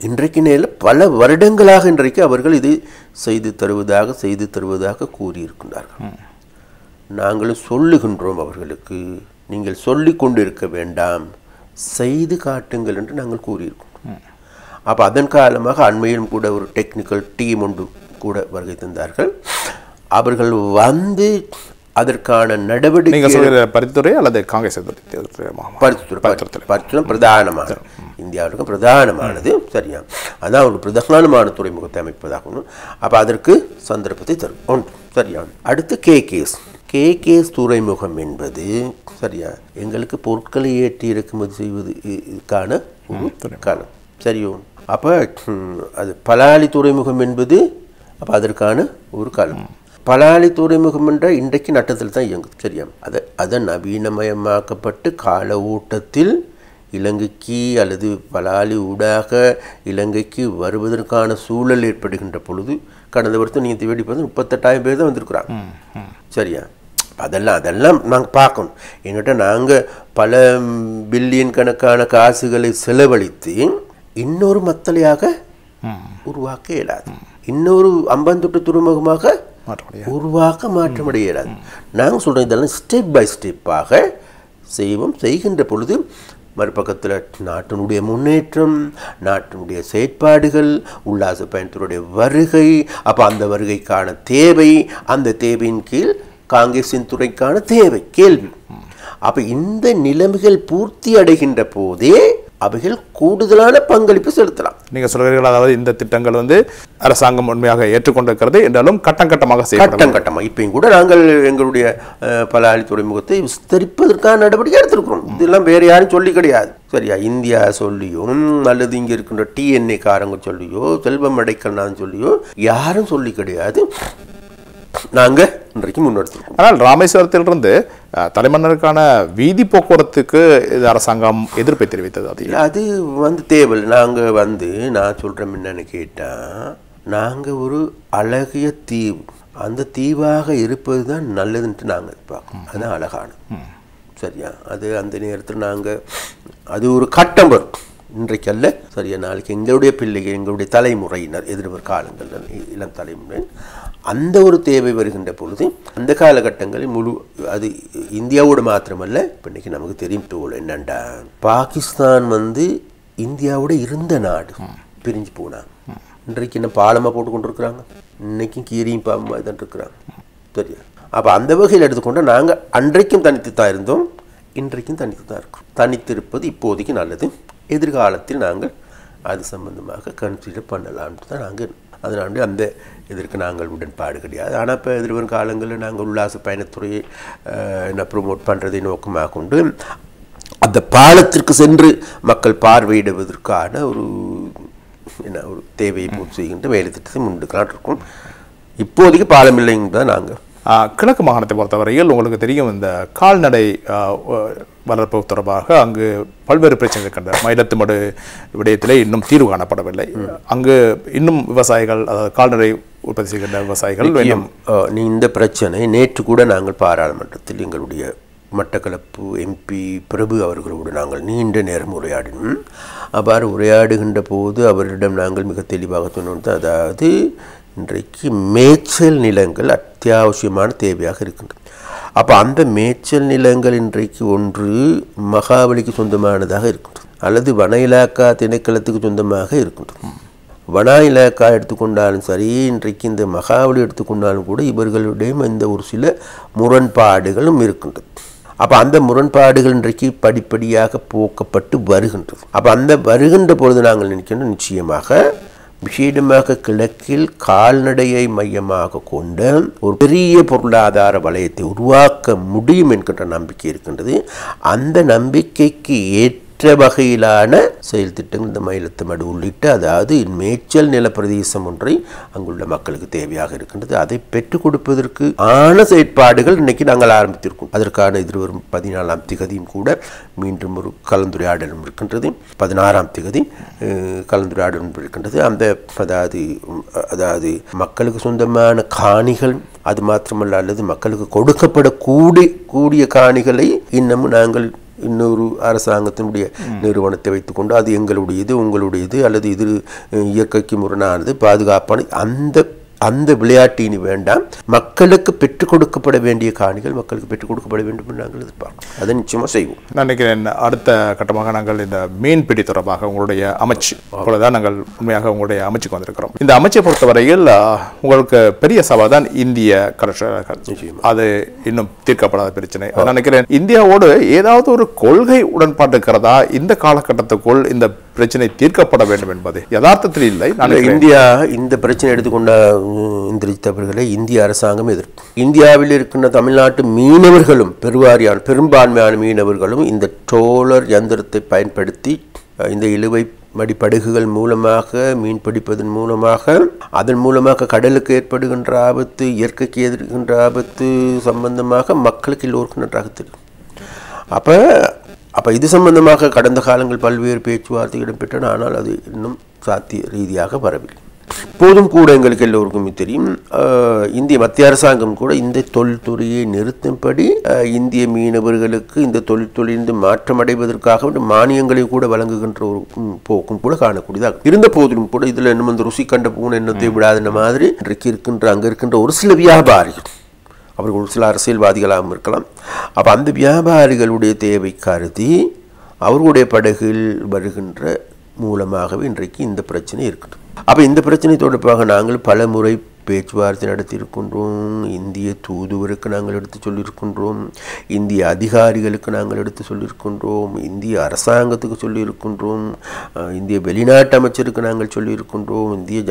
இன்றைக்கு நேரில் பல வருடங்களாக இன்றைக்கு அவர்கள் இதை செய்து தருவதாக கூறியிருக்கின்றார்கள். நாங்களும் சொல்லுகின்றோம் அவர்களுக்கு, நீங்கள் சொல்லிக் கொண்டிருக்க வேண்டாம், செய்து காட்டுங்கள் என்று நாங்கள் கூறியிருக்கோம். அப்போ அதன் காரணமாக அண்மையிலும் கூட ஒரு டெக்னிக்கல் டீம் ஒன்று கூட வருகை தந்தார்கள். அவர்கள் வந்து அதற்கான நடவடிக்கை பரிந்துரை அல்லது காங்கிரஸ் பரிந்துரை பிரதானமான இந்தியாவுக்கு பிரதானமானது. சரியா, அதான் ஒரு பிரதானமான துறைமுகத்தை அமைப்பதாகணும். அப்போ அதற்கு சந்தர்ப்பத்தை தரும் ஒன்று. சரியா, அடுத்து கேகேஎஸ் துறைமுகம் என்பது சரியா எங்களுக்கு பொருட்களை ஏற்றி இறக்குமதி செய்வதற்கான ஒரு காலம். சரியோ, அப்போ அது பலாலி துறைமுகம் என்பது அப்போ அதற்கான ஒரு காலம். பலாலி துறைமுகம் என்ற இன்றைக்கு நட்டத்தில் தான் இயங்குது. சரியா, அதை நவீனமயமாக்கப்பட்டு கால ஓட்டத்தில் இலங்கைக்கு அல்லது பலாலி ஊடாக இலங்கைக்கு வருவதற்கான சூழல் ஏற்படுகின்ற பொழுது கடந்த வருஷம் நீங்கள் தேடி பார்த்து 38,000 பேர் தான் வந்திருக்கிறாங்க. சரியா, அதெல்லாம் நாங்கள் பார்க்கணும். என்கிட்ட நாங்கள் பல பில்லியன் கணக்கான காசுகளை செலவழித்து இன்னொரு மத்தளையாக உருவாக்க இயலாது, இன்னொரு அம்பந்தொட்டு துறைமுகமாக உருவாக்க மாற்றமடைய இயலாது. நாங்கள் சொல்கிறோம் இதெல்லாம் ஸ்டெப் பை ஸ்டெப்பாக செய்கின்ற பொழுது மறுபக்கத்தில் நாட்டினுடைய முன்னேற்றம், நாட்டினுடைய செயற்பாடுகள், உல்லாச பயணத்தினுடைய வருகை, அப்போ அந்த வருகைக்கான தேவை, அந்த தேவையின் கீழ் காங்கிரஸின் துறைக்கான தேவை கேள்வி. அப்போ இந்த நிலைமைகள் பூர்த்தி அடைகின்ற போதே அவைகள் கூடுதலான பங்களிப்பு செலுத்தலாம். நீங்கள் சொல்கிறீர்கள், அதாவது இந்த திட்டங்கள் வந்து அரசாங்கம் உண்மையாக ஏற்றுக்கொண்டிருக்கிறது என்றாலும் கட்டம் கட்டமாக இப்பயும் கூட நாங்கள் எங்களுடைய பலாலி துறைமுகத்தை விஸ்தரிப்பதற்கான நடவடிக்கை எடுத்திருக்கிறோம். இதெல்லாம் வேறு யாரும் சொல்லி கிடையாது. சரியா, இந்தியா சொல்லியோ அல்லது இங்கே இருக்கின்ற டிஎன்ஏ காரங்க சொல்லியோ செல்வம் அடைக்கல்னான்னு சொல்லியோ யாரும் சொல்லி கிடையாது. நாங்கள் இன்றைக்கு முன்னெடுத்திருக்கோம். ஆனால் ராமேஸ்வரத்திலிருந்து தலைமன்னருக்கான வீதி போக்குவரத்துக்கு இது அரசாங்கம் எதிர்ப்பை தெரிவித்தது. அது வந்து தேவையில்லை. நாங்கள் வந்து நான் சொல்கிறேன் என்னன்னு கேட்டால், நாங்கள் ஒரு அழகிய தீவு, அந்த தீவாக இருப்பது தான் நல்லதுன்ட்டு நாங்கள் பார்க்கணும். அதுதான் அழகானது. சரியா, அது அந்த நேரத்தில் நாங்கள் அது ஒரு கட்டம் வரும். இன்றைக்கு அல்ல, சரியா, நாளைக்கு எங்களுடைய பிள்ளைகள், எங்களுடைய தலைமுறையினர், எதிர்வரும் காலங்கள் இளம் தலைமுறை அந்த ஒரு தேவை வருகின்ற பொழுது அந்த காலகட்டங்களில் அது இந்தியாவோடு மாத்திரமல்ல, இப்போ இன்றைக்கி நமக்கு தெரியும் தோல் என்னண்டா, பாகிஸ்தான் வந்து இந்தியாவோட இருந்த நாடு பிரிஞ்சு போனாங்க. இன்றைக்கு என்ன பாலமாக போட்டு கொண்டு இருக்கிறாங்க, இன்றைக்கும் கீரியும் பாம்பு தான் இருக்கிறாங்க. சரியா, அப்போ அந்த வகையில் எடுத்துக்கொண்டு நாங்கள் அன்றைக்கும் தனித்து தான் இருந்தோம், இன்றைக்கும் தனித்து தான் இருக்கோம். தனித்திருப்பது இப்போதைக்கு நல்லது, எதிர்காலத்தில் நாங்கள் அது சம்பந்தமாக கன்சிடர் பண்ணலாம்னு தான் நாங்கள். அதனால அந்த இதற்கு நாங்கள் உடன்பாடு கிடையாது. ஆனால் இப்போ எதிர்வரும் காலங்களில் நாங்கள் உல்லாச பயணத்துறையை என்ன ப்ரொமோட் பண்ணுறதை நோக்கமாக கொண்டு அந்த பாலத்திற்கு சென்று மக்கள் பார்வையிடுவதற்கான ஒரு தேவையை பூர்த்தி செய்கின்ற வேலை திட்டத்தை முன்னெடுக்கலாம் இருக்கும். இப்போதைக்கு பாலம் இல்லைங்க தான் நாங்கள். கிழக்கு மாகாணத்தை பொறுத்தவரையில் உங்களுக்கு தெரியும், இந்த கால்நடை வளர்ப்பு தொடர்பாக அங்கு பல்வேறு பிரச்சனைகள் இருக்கின்றன. மயிலத்துமடு விடயத்திலே இன்னும் தீர்வு காணப்படவில்லை. அங்கு இன்னும் விவசாயிகள், அதாவது கால்நடை உற்பத்தி செய்கின்ற விவசாயிகள் இந்த பிரச்சனை நேற்று கூட நாங்கள் பாராளுமன்றத்தில் எங்களுடைய மட்டக்களப்பு எம்பி பிரபு அவர்களோடு நாங்கள் நீண்ட நேரம் உரையாடினோம். அவ்வாறு உரையாடுகின்ற போது அவரிடம் நாங்கள் மிக தெளிவாக சொன்னோம், அதாவது இன்றைக்கு மேய்ச்சல் நிலங்கள் அத்தியாவசியமான தேவையாக இருக்கின்றது. அப்போ அந்த மேய்ச்சல் நிலங்கள் இன்றைக்கு ஒன்று மகாபலிக்கு சொந்தமானதாக இருக்கின்றது, அல்லது வன இலாக்கா திணைக்களத்துக்கு சொந்தமாக இருக்கின்றது. வன இலாக்கா எடுத்துக்கொண்டாலும் சரி, இன்றைக்கு இந்த மகாபலி எடுத்துக்கொண்டாலும் கூட இவர்களுடைய இந்த ஒரு சில முரண்பாடுகளும் இருக்கின்றது. அப்போ அந்த முரண்பாடுகள் இன்றைக்கு படிப்படியாக போக்கப்பட்டு வருகின்றது. அப்போ அந்த வருகின்ற பொழுது நாங்கள் நினைக்கின்றோம், நிச்சயமாக விசேடமாக கிழக்கில் கால்நடையை மையமாக கொண்ட ஒரு பெரிய பொருளாதார வலயத்தை உருவாக்க முடியும் என்கின்ற நம்பிக்கை இருக்கின்றது. அந்த நம்பிக்கைக்கு ஏற்ற வகையிலான செயல் திட்டங்கள் இந்த மயிலத்தமடு உள்ளிட்ட, அதாவது மேய்ச்சல் நில பிரதேசம் ஒன்றை அங்குள்ள மக்களுக்கு தேவையாக இருக்கின்றது. அதை பெற்றுக் கொடுப்பதற்கு ஆன செயற்பாடுகள் இன்னைக்கு நாங்கள் ஆரம்பித்திருக்கோம். அதற்கான எதிர்வரும் 14ஆம் திகதியும் கூட மீண்டும் ஒரு கலந்துரையாடலும் இருக்கின்றது. 16ஆம் திகதி கலந்துரையாடலும் இருக்கின்றது. அந்த அதாவது மக்களுக்கு சொந்தமான காணிகள், அது மாத்திரமல்ல, அல்லது மக்களுக்கு கொடுக்கப்படக்கூடிய காணிகளை இன்னமும் நாங்கள் இன்னொரு அரசாங்கத்தினுடைய நிறுவனத்தை வைத்துக்கொண்டு அது எங்களுடையது, உங்களுடையது, அல்லது இது இயற்கைக்கு முரணானது, பாதுகாப்பான அந்த விளையாட்டு இனி வேண்டாம். மக்களுக்கு பெற்றுக் கொடுக்கப்பட வேண்டிய காணிகள் மக்களுக்கு பெற்றுக் கொடுக்கப்பட வேண்டும் என்று நாங்கள் எதிர்பார்க்கிறோம். அதை நிச்சயமாக செய்வோம். நான் நினைக்கிறேன் அடுத்த கட்டமாக நாங்கள் இந்த மீன்பிடி தொடர்பாக உங்களுடைய அமைச்சு, அப்பொழுதுதான் நாங்கள் உண்மையாக உங்களுடைய அமைச்சுக்கு வந்திருக்கிறோம். இந்த அமைச்சை பொறுத்தவரையில் உங்களுக்கு பெரிய சவால் தான் இந்திய கடற்கரைகள். அது இன்னும் தீர்க்கப்படாத பிரச்சனை. நான் நினைக்கிறேன் இந்தியாவோடு ஏதாவது ஒரு கொள்கை உடன்பாடு இருக்கிறதா இந்த காலகட்டத்துக்குள் இந்த பிரச்சனை தீர்க்கப்பட வேண்டும் என்பது யதார்த்தத்தில் இல்லை. இந்தியா இந்த பிரச்சனை எடுத்துக்கொண்ட இந்திரஜித் அவர்களை இந்திய அரசாங்கம் எதிர்ப்பு. இந்தியாவில் இருக்கின்ற தமிழ்நாட்டு மீனவர்களும் பெரும்பான்மையான மீனவர்களும் இந்த ட்ரோலர் யந்திரத்தை பயன்படுத்தி இந்த இழுவை மடிப்படகுகள் மூலமாக மீன் பிடிப்பதன் மூலமாக, அதன் மூலமாக கடலுக்கு ஏற்படுகின்ற ஆபத்து, இயற்கைக்கு எதிர்க்கின்ற ஆபத்து சம்பந்தமாக மக்களுக்கு எல்லோருக்கும் நன்றாக தெரியும். அப்போ இது சம்பந்தமாக கடந்த காலங்கள் பல்வேறு பேச்சுவார்த்தை இடம்பெற்றன. ஆனால் அது இன்னும் சாத்திய ரீதியாக வரவில்லை. இப்போதும் கூட எங்களுக்கு எல்லோருக்குமே தெரியும், இந்திய மத்திய அரசாங்கம் கூட இந்த தொழில்துறையை நிறுத்தும்படி இந்திய மீனவர்களுக்கு இந்த தொழில்துறையிலிருந்து மாற்றம் அடைவதற்காக மானியங்களை கூட வழங்குகின்ற ஒரு போக்கும் கூட காணக்கூடியதாக இருந்த போதிலும் கூட இதில் இன்னும் இந்த ருசி கண்ட பூனை எண்ணத்தை விடாத மாதிரி இன்றைக்கு அங்கே இருக்கின்ற ஒரு சில வியாபாரிகள், அவர்கள் ஒரு சில அரசியல்வாதிகளாகவும் இருக்கலாம். அப்போ அந்த வியாபாரிகளுடைய தேவை கருதி அவர்களுடைய படகில் வருகின்ற மூலமாகவே இன்றைக்கு இந்த பிரச்சனை இருக்குது. அப்போ இந்த பிரச்சனை தொடர்பாக நாங்கள் பல முறை பேச்சுவார்த்தை நடத்தியிருக்கின்றோம். இந்திய தூதுவருக்கு நாங்கள் எடுத்து சொல்லியிருக்கின்றோம், இந்திய அதிகாரிகளுக்கு நாங்கள் எடுத்து சொல்லியிருக்கின்றோம், இந்திய அரசாங்கத்துக்கு சொல்லியிருக்கின்றோம், இந்திய வெளிநாட்டு அமைச்சருக்கு நாங்கள் சொல்லியிருக்கின்றோம், இந்திய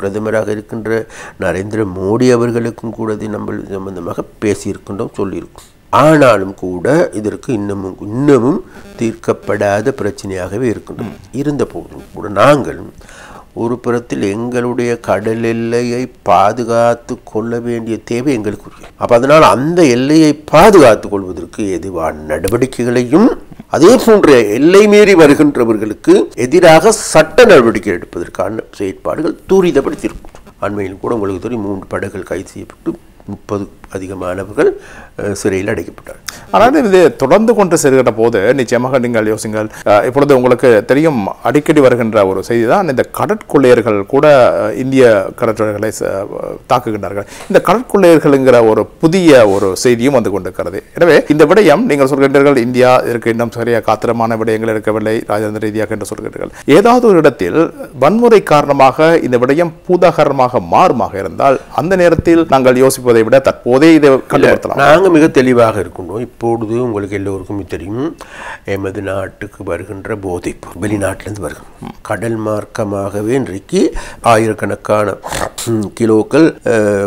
பிரதமராக இருக்கின்ற நரேந்திர மோடி அவர்களுக்கும் கூட நம்ம சம்பந்தமாக பேசியிருக்கின்றோம், சொல்லியிருக்கோம். ஆனாலும் கூட இதற்கு இன்னமும் தீர்க்கப்படாத பிரச்சனையாகவே இருக்கின்றோம். இருந்த போதும் கூட நாங்கள் ஒரு புறத்தில் எங்களுடைய கடல் எல்லையை பாதுகாத்து கொள்ள வேண்டிய தேவை எங்களுக்குரிய. அப்போ அதனால் அந்த எல்லையை பாதுகாத்துக் கொள்வதற்கு எதுவான நடவடிக்கைகளையும், அதே போன்ற எல்லை மீறி வருகின்றவர்களுக்கு எதிராக சட்ட நடவடிக்கை எடுப்பதற்கான செயற்பாடுகள் துரிதப்படுத்தியிருக்கும். அண்மையில் கூட உங்களுக்கு தெரியும், 3 படகுகள் கைது செய்யப்பட்டு 30 அதிகமானவர்கள் சிறையில் அடைக்கப்பட்டார். ஆனால் இது தொடர்ந்து கொண்டு செல்கிற போது நிச்சயமாக நீங்கள் யோசிங்கள், இப்பொழுது உங்களுக்கு தெரியும் அடிக்கடி வருகின்ற ஒரு செய்தி தான் இந்த கடற்கொள்ளையர்கள் கூட இந்திய கடற்கொள்ளையர்களை தாக்குகின்றார்கள். இந்த கடற்கொள்ளையர்கள்ங்கிற ஒரு புதிய ஒரு செய்தியும் வந்து கொண்டிருக்கிறது. எனவே இந்த விடயம் நீங்கள் சொல்கின்றீர்கள், இந்தியா இதற்கு இன்னும் சரியாக காத்திரமான விடயங்கள் இருக்கவில்லை ராஜேந்திர ரீதியாக என்று சொல்கிறீர்கள். ஏதாவது ஒரு இடத்தில் வன்முறை காரணமாக இந்த விடயம் பூதாகரமாக மாறுமாக இருந்தால் அந்த நேரத்தில் நாங்கள் யோசிப்பதை விட தற்போதே இதை கண்டுபிடிக்கலாம். நாங்கள் மிக தெளிவாக இருக்கின்றோம். இப்பொழுது உங்களுக்கு எல்லோருக்கும் தெரியும், எமது நாட்டுக்கு வருகின்ற போதைப்பொருள் வெளிநாட்டிலிருந்து வருகின்றோம். கடல் மார்க்கமாகவே இன்றைக்கு ஆயிரக்கணக்கான கிலோக்கள்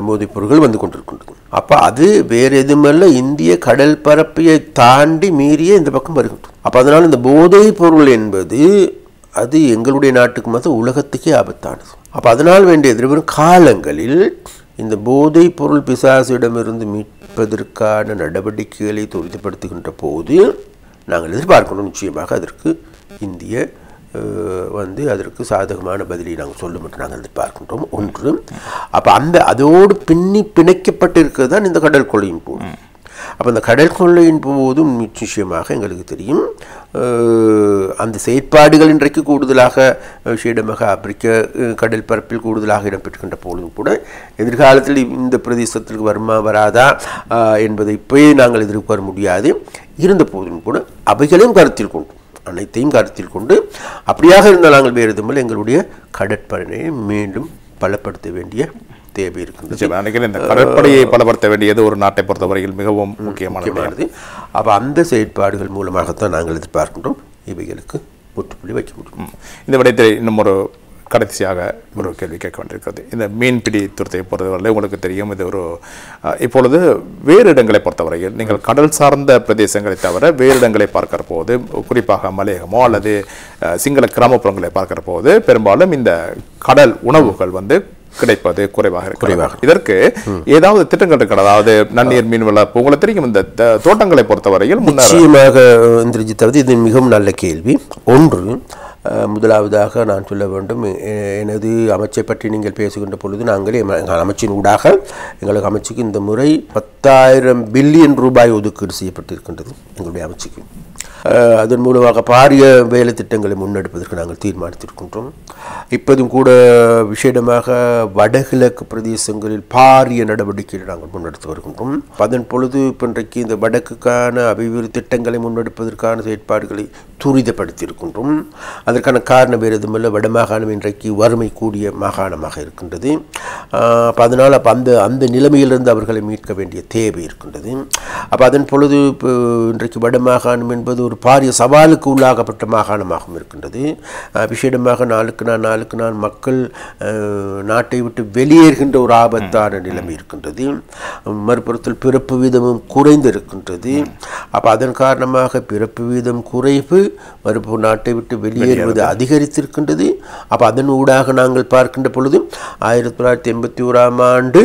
போதைப்பொருட்கள் வந்து கொண்டிருக்கின்றது. அப்போ அது வேறு எதுவுமல்ல, இந்திய கடல் பரப்பையை தாண்டி மீறிய இந்த பக்கம் வருகின்றது. அப்போ அதனால் இந்த போதைப் பொருள் என்பது அது எங்களுடைய நாட்டுக்கு மட்டும் உலகத்துக்கே ஆபத்தானது. அப்போ அதனால் வேண்டிய எதிர்வரும் காலங்களில் இந்த போதைப் பொருள் பிசாசிடமிருந்து மீட்பதற்கான நடவடிக்கைகளை துரிதப்படுத்துகின்ற போது நாங்கள் எதிர்பார்க்கணும், நிச்சயமாக அதற்கு இந்திய அதற்கு சாதகமான பதிலை நாங்கள் சொல்லும் என்று நாங்கள் எதிர்பார்க்கின்றோம். ஒன்று, அப்போ அதோடு பிணைக்கப்பட்டு இருக்கிறது தான் இந்த கடல் கொள்ளையும் போது. அப்போ அந்த கடல் கொள்ளையின் போதும் நிச்சயமாக எங்களுக்கு தெரியும் அந்த செயற்பாடுகள் இன்றைக்கு கூடுதலாக விசேடமாக ஆப்பிரிக்க கடல் பரப்பில் கூடுதலாக இடம்பெற்றுகின்ற பொழுதும் கூட எதிர்காலத்தில் இந்த பிரதேசத்திற்கு வருமா வராதா என்பதை இப்போயே நாங்கள் எதிர்பார்க்க முடியாது. இருந்த போதும் கூட அவைகளையும் கருத்தில் கொண்டு அனைத்தையும் கருத்தில் கொண்டு அப்படியாக இருந்தால் நாங்கள் வேறு எதுவும் எங்களுடைய கடற்படையை மீண்டும் பலப்படுத்த வேண்டிய தேவை இருக்கின்றது. இந்த கடற்படையை பலப்படுத்த வேண்டியது ஒரு நாட்டை பொறுத்தவரையில் மிகவும் முக்கியமானது. அப்போ அந்த செயற்பாடுகள் மூலமாகத்தான் நாங்கள் எதிர்பார்க்கின்றோம் இவைகளுக்கு முற்றுப்புள்ளி வைக்க முடியும். இந்த விடயத்தில் இன்னும் ஒரு கடைசியாக ஒரு கேள்வி கேட்க வேண்டியிருக்கிறது. இந்த மீன்பிடி துறையை பொறுத்தவரையில் உங்களுக்கு தெரியும், இது ஒரு இப்பொழுது வேறு இடங்களை பொறுத்தவரையில் நீங்கள் கடல் சார்ந்த பிரதேசங்களை தவிர வேறு இடங்களை பார்க்கிற போது, குறிப்பாக மலையகமோ அல்லது சிங்கள கிராமப்புறங்களை பார்க்கிற போது பெரும்பாலும் இந்த கடல் உணவுகள் கிடைப்பது குறைவாக. இதற்கு ஏதாவது திட்டங்கள் இருக்கிறது? அதாவது நன்னீர் மீன் வளர்ப்பு, உங்களுக்கு தெரியும் இந்த தோட்டங்களை பொறுத்தவரையில் நிச்சயமாக இது மிகவும் நல்ல கேள்வி. ஒன்று, முதலாவதாக நான் சொல்ல வேண்டும், எனது அமைச்சை பற்றி நீங்கள் பேசுகின்ற பொழுது நாங்களே எங்கள் அமைச்சின் ஊடாக எங்களுக்கு அமைச்சுக்கு இந்த முறை 10,000 பில்லியன் ரூபாய் ஒதுக்கீடு செய்யப்பட்டிருக்கின்றது எங்களுடைய அமைச்சுக்கு. அதன் மூலமாக பாரிய வேலை திட்டங்களை முன்னெடுப்பதற்கு நாங்கள் தீர்மானித்திருக்கின்றோம். இப்போதும் கூட விசேடமாக வடகிழக்கு பிரதேசங்களில் பாரிய நடவடிக்கைகளை நாங்கள் முன்னெடுத்து வருகின்றோம். அதன் பொழுது இன்றைக்கு இந்த வடக்குக்கான அபிவிருத்தி திட்டங்களை முன்னெடுப்பதற்கான செயற்பாடுகளை துரிதப்படுத்தி இருக்கின்றோம். அதற்கான காரணம் வேறு எதுவுமில்லை, வடமாகாணம் இன்றைக்கு வறுமை கூடிய மாகாணமாக இருக்கின்றது. அதனால் அந்த நிலைமையிலிருந்து அவர்களை மீட்க வேண்டிய தேவை இருக்கின்றது. அதன் பொழுது இன்றைக்கு வடமாகாணம் என்பது ஒரு பாரிய சவாலுக்கு உள்ளாகப்பட்ட மாகாணமாகவும் இருக்கின்றது. விசேடமாக நாளுக்கு நாள் மக்கள் நாட்டை விட்டு வெளியேறுகின்ற ஒரு ஆபத்தான நிலைமை இருக்கின்றது. மறுபுறத்தில் பிறப்பு வீதமும் குறைந்திருக்கின்றது. அதன் காரணமாக பிறப்பு வீதம் குறைவு, மறுப்பு நாட்டை விட்டு வெளியேறுவது அதிகரித்திருக்கின்றது. அதன் ஊடாக நாங்கள் பார்க்கின்ற பொழுது 1981ஆம் ஆண்டு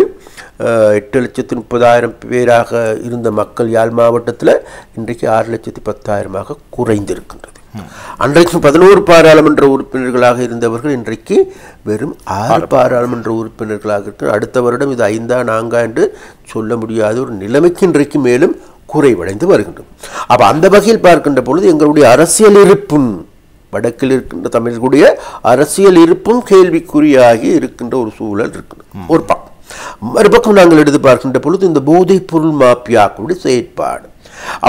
8,30,000 பேராக இருந்த மக்கள் யாழ் மாவட்டத்தில் இன்றைக்கு 6,10,000 குறைந்திருக்கின்றது. அன்றைக்கு 11 பாராளுமன்ற உறுப்பினர்களாக இருந்தவர்கள் இன்றைக்கு வெறும் 6 பாராளுமன்ற உறுப்பினர்களாக இருக்கிற. அடுத்த வருடம் இது 5ஆ 4ஆ என்று சொல்ல முடியாத ஒரு நிலைமைக்கு இன்றைக்கு மேலும் குறைவடைந்து வருகின்றோம். அந்த வகையில் பார்க்கின்ற பொழுது எங்களுடைய அரசியல் இருப்பும், வடக்கில் இருக்கின்ற தமிழர்களுடைய அரசியல் இருப்பும் கேள்விக்குறியாகி இருக்கின்ற ஒரு சூழல் இருக்கின்றது. ஒரு பக்கம். மறுபக்கம் நாங்கள் எடுத்து பார்க்கின்ற பொழுது இந்த போதைப் பொருள் மாப்பியாக்களுடைய செயற்பாடு,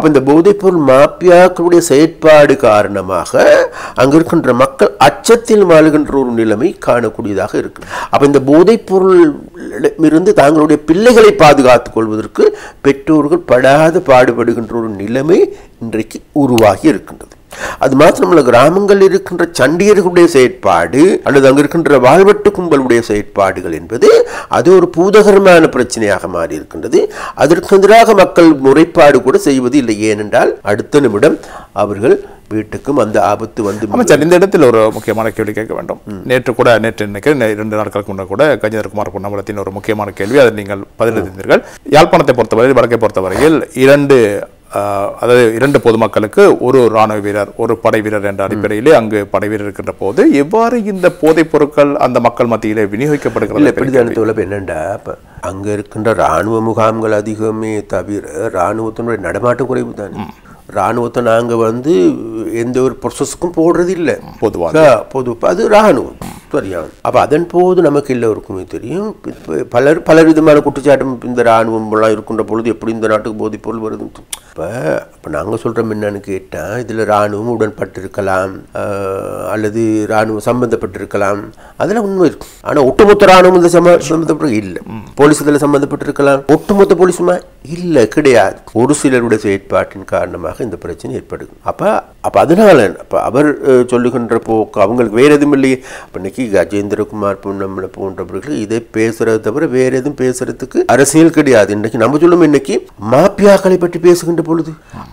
இந்த போதைப்பொருள் மாப்பியாக்களுடைய செயற்பாடு காரணமாக அங்கு இருக்கின்ற மக்கள் அச்சத்தில் வாழுகின்ற ஒரு நிலைமை காணக்கூடியதாக இருக்கு. இந்த போதைப்பொருள் இருந்து தங்களுடைய பிள்ளைகளை பாதுகாத்துக் கொள்வதற்கு பெற்றோர்கள் படாத பாடுபடுகின்ற ஒரு நிலைமை இன்றைக்கு உருவாகி இருக்கின்றது. அது மாத்திரமல்ல, கிராமங்களில் இருக்கின்ற சண்டியர்களுடைய செயற்பாடு அல்லது அங்கு இருக்கின்ற வாழ்வெட்டு கும்பலுடைய செயற்பாடுகள் என்பது அது ஒரு பூதகரமான பிரச்சனையாக மாறி இருக்கின்றது. அதற்கு எதிராக மக்கள் முறைப்பாடு கூட செய்வது இல்லை. ஏனென்றால் அடுத்த நிமிடம் அவர்கள் வீட்டுக்கும் அந்த ஆபத்து வந்து. அமைச்சர், இந்த இடத்தில் ஒரு முக்கியமான கேள்வி கேட்க வேண்டும். நேற்று நினைக்கிறேன் 2 நாட்களுக்கு முன்னர் கூட கஜேந்திரகுமார் பொன்னம்பலத்தின் ஒரு முக்கியமான கேள்வி, அதை நீங்கள் பதிலளித்தீர்கள். யாழ்ப்பாணத்தை பொறுத்தவரையில், வடக்கை பொறுத்தவரையில் 2 பொதுமக்களுக்கு ஒரு இராணுவ வீரர், ஒரு படை வீரர் என்ற அடிப்படையிலே அங்கு படை வீரர் இருக்கின்ற போது எவ்வாறு இந்த போதைப் பொருட்கள் அந்த மக்கள் மத்தியிலே விநியோகிக்கப்படுகிறது? என்னண்டா, அங்க இருக்கின்ற இராணுவ முகாம்கள் அதிகமே தவிர இராணுவத்தினுடைய நடமாட்டம் குறைவு தானே. இராணுவத்தை நாங்கள் எந்த ஒரு ப்ரொசஸுக்கும் போடுறது இல்லை, பொதுவாக அது இராணுவம் சரியான. அதன் போது நமக்கு எல்லோருக்குமே தெரியும், பல விதமான குற்றச்சாட்டும் இந்த இராணுவம் எல்லாம் இருக்கின்ற பொழுது எப்படி இந்த நாட்டுக்கு போதைப் பொருள் வருது. இப்போ நாங்கள் சொல்கிறோம் என்னன்னு கேட்டால், இதில் இராணுவம் உடன்பட்டிருக்கலாம் அல்லது இராணுவம் சம்பந்தப்பட்டிருக்கலாம், அதெல்லாம் உண்மை இருக்கும். ஆனால் ஒட்டுமொத்த இராணுவம் இந்த சம்பந்தப்பட்டு இல்லை. போலீஸ் இதில் சம்பந்தப்பட்டிருக்கலாம், ஒட்டுமொத்த போலீஸுமா இல்லை, கிடையாது. ஒரு சிலருடைய செயற்பாட்டின் காரணமாக இந்த பிரச்சனை ஏற்படுது. அப்போ அதனால அவர் சொல்லுகின்ற போக்கு அவங்களுக்கு வேறு எதுவும் இல்லையே. இன்னைக்கு கஜேந்திரகுமார் பொன்னம்பலம் போன்றவர்கள் இதை பேசுறதை தவிர வேற எதுவும் பேசுறதுக்கு அரசியல் கிடையாது. இன்னைக்கு நம்ம சொல்லும், இன்னைக்கு மாப்பியாக்களை பற்றி பேசுகின்ற பொழுது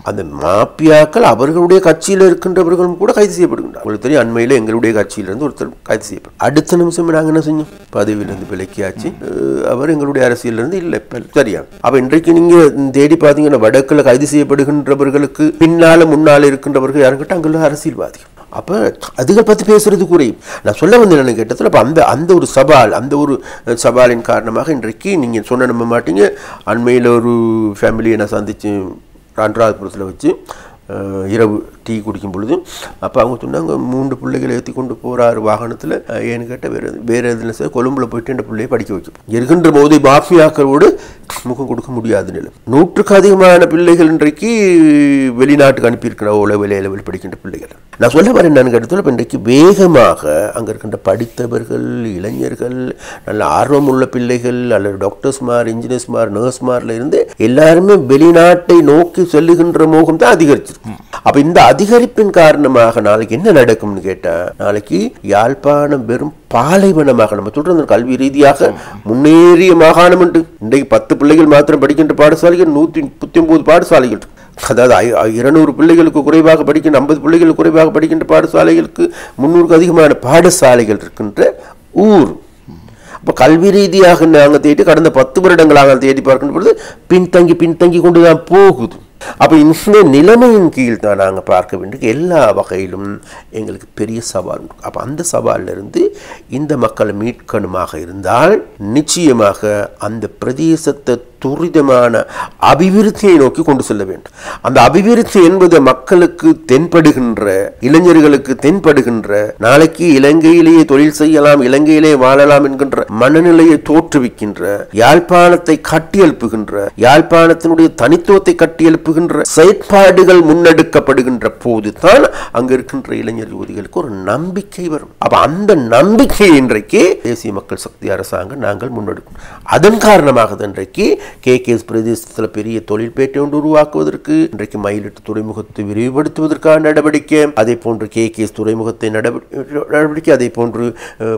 அந்த மாப்பியாக்கள் அவர்களுடைய கட்சியில் இருக்கின்றவர்களும் கூட கைது செய்யப்படுகின்றனர். உங்களுக்கு தெரியும், அண்மையில் எங்களுடைய கட்சியிலிருந்து ஒருத்தர் கைது செய்யப்படும். அடுத்த நிமிஷம் நாங்கள் என்ன செஞ்சோம், பதவியிலிருந்து விலக்கியாச்சு. அவர் எங்களுடைய அரசியலிருந்து இல்லை சரியா. அப்ப இன்றைக்கு நீங்க தேடி பார்த்தீங்கன்னா வடக்கில் கைது செய்யப்படுகின்றவர்களுக்கு பின்னால முன்னால இருக்கின்றவர்கள் யாரும் கேட்டால் அங்குள்ள அரசியல்வாதிகள். அப்போ அதுகள் பற்றி பேசுறது குறையும். நான் சொல்ல வந்து என்ன கேட்டதில் அப்போ அந்த ஒரு சவாலின் காரணமாக இன்றைக்கு நீங்கள் சொன்ன நம்ப மாட்டீங்க, அண்மையில் ஒரு ஃபேமிலியை நான் சந்தித்து அனுராதபுரத்தில் வச்சு இரவு டீ குடிக்கும் பொழுது அப்போ அவங்க சொன்னாங்க 3 பிள்ளைகளை ஏற்றி கொண்டு போகிறாரு வாகனத்தில். ஏன்னு கேட்டால் வேறு எதில் சார் கொழும்புல போயிட்டு என் பிள்ளையை படிக்க வைக்கும். இருக்கின்ற போது மாஃபியாக்களோடு முகம் கொடுக்க முடியாத நிலை. 100க்கு அதிகமான பிள்ளைகள் இன்றைக்கு வெளிநாட்டுக்கு அனுப்பியிருக்கிற லெவல் படிக்கின்ற பிள்ளைகள். நான் சொல்ல வரேன் என்னன்னு கேட்டதில் இப்போ இன்றைக்கு வேகமாக அங்கே இருக்கின்ற படித்தவர்கள், இளைஞர்கள், நல்ல ஆர்வம் உள்ள பிள்ளைகள் அல்லது டாக்டர்ஸ்மார், இன்ஜினியர்ஸ்மார், நர்ஸ்மாரில் இருந்து எல்லாருமே வெளிநாட்டை நோக்கி செல்லுகின்ற மோகம் தான் அதிகரிச்சிருக்கு. அப்போ இந்த அதிகரிப்பின் காரணமாக நாளைக்கு என்ன நடக்கும்னு கேட்டால், நாளைக்கு யாழ்ப்பாணம் வெறும் பாலைவனமாக, நம்ம சொல்றது கல்வி ரீதியாக முன்னேறிய மாகாணம் உண்டு. இன்றைக்கு 10 பிள்ளைகள் மாத்திரம் படிக்கின்ற பாடசாலைகள் 139 பாடசாலைகள். அதாவது 200 பிள்ளைகளுக்கு குறைவாக படிக்கின்ற 50 பிள்ளைகளுக்கு குறைவாக படிக்கின்ற பாடசாலைகளுக்கு 300க்கு அதிகமான பாடசாலைகள் இருக்கின்ற ஊர். அப்போ கல்வி ரீதியாக நாங்கள் தேடி கடந்த 10 வருடங்களாக தேடி பார்க்கின்ற பொழுது பின்தங்கி கொண்டு தான் போகுது. அப்போ இந்த நிலைமையின் கீழ் தான் நாங்கள் பார்க்க வேண்டிய எல்லா வகையிலும் எங்களுக்கு பெரிய சவால் உண்டு. அப்போ அந்த சவாலிலிருந்து இந்த மக்களை மீட்கணுமாக இருந்தால் நிச்சயமாக அந்த பிரதேசத்தை துரிதமான அபிவிருத்தியை நோக்கி கொண்டு செல்ல வேண்டும். அந்த அபிவிருத்தி என்பது மக்களுக்கு தென்படுகின்ற, இளைஞர்களுக்கு தென்படுகின்ற, நாளைக்கு இலங்கையிலேயே தொழில் செய்யலாம், இலங்கையிலேயே வாழலாம் என்கின்ற மனநிலையை தோற்றுவிக்கின்ற, யாழ்ப்பாணத்தை கட்டியெழுப்புகின்ற, யாழ்ப்பாணத்தினுடைய தனித்துவத்தை கட்டியெழுப்புகின்ற செயற்பாடுகள் முன்னெடுக்கப்படுகின்ற போதுதான் அங்க இருக்கின்ற இளைஞர் யுவதிகளுக்கு ஒரு நம்பிக்கை வரும். அப்ப அந்த நம்பிக்கை இன்றைக்கு தேசிய மக்கள் சக்தி அரசாங்கம் நாங்கள் முன்னெடுக்கும். அதன் காரணமாக இன்றைக்கு கேகேஎஸ் பிரதேசத்தில் பெரிய தொழில்பேட்டை ஒன்று உருவாக்குவதற்கு, இன்றைக்கு மயிலிட்டு துறைமுகத்தை விரிவுபடுத்துவதற்கான நடவடிக்கை, அதே போன்று கேகேஎஸ் துறைமுகத்தை நடவடிக்கை, அதே போன்று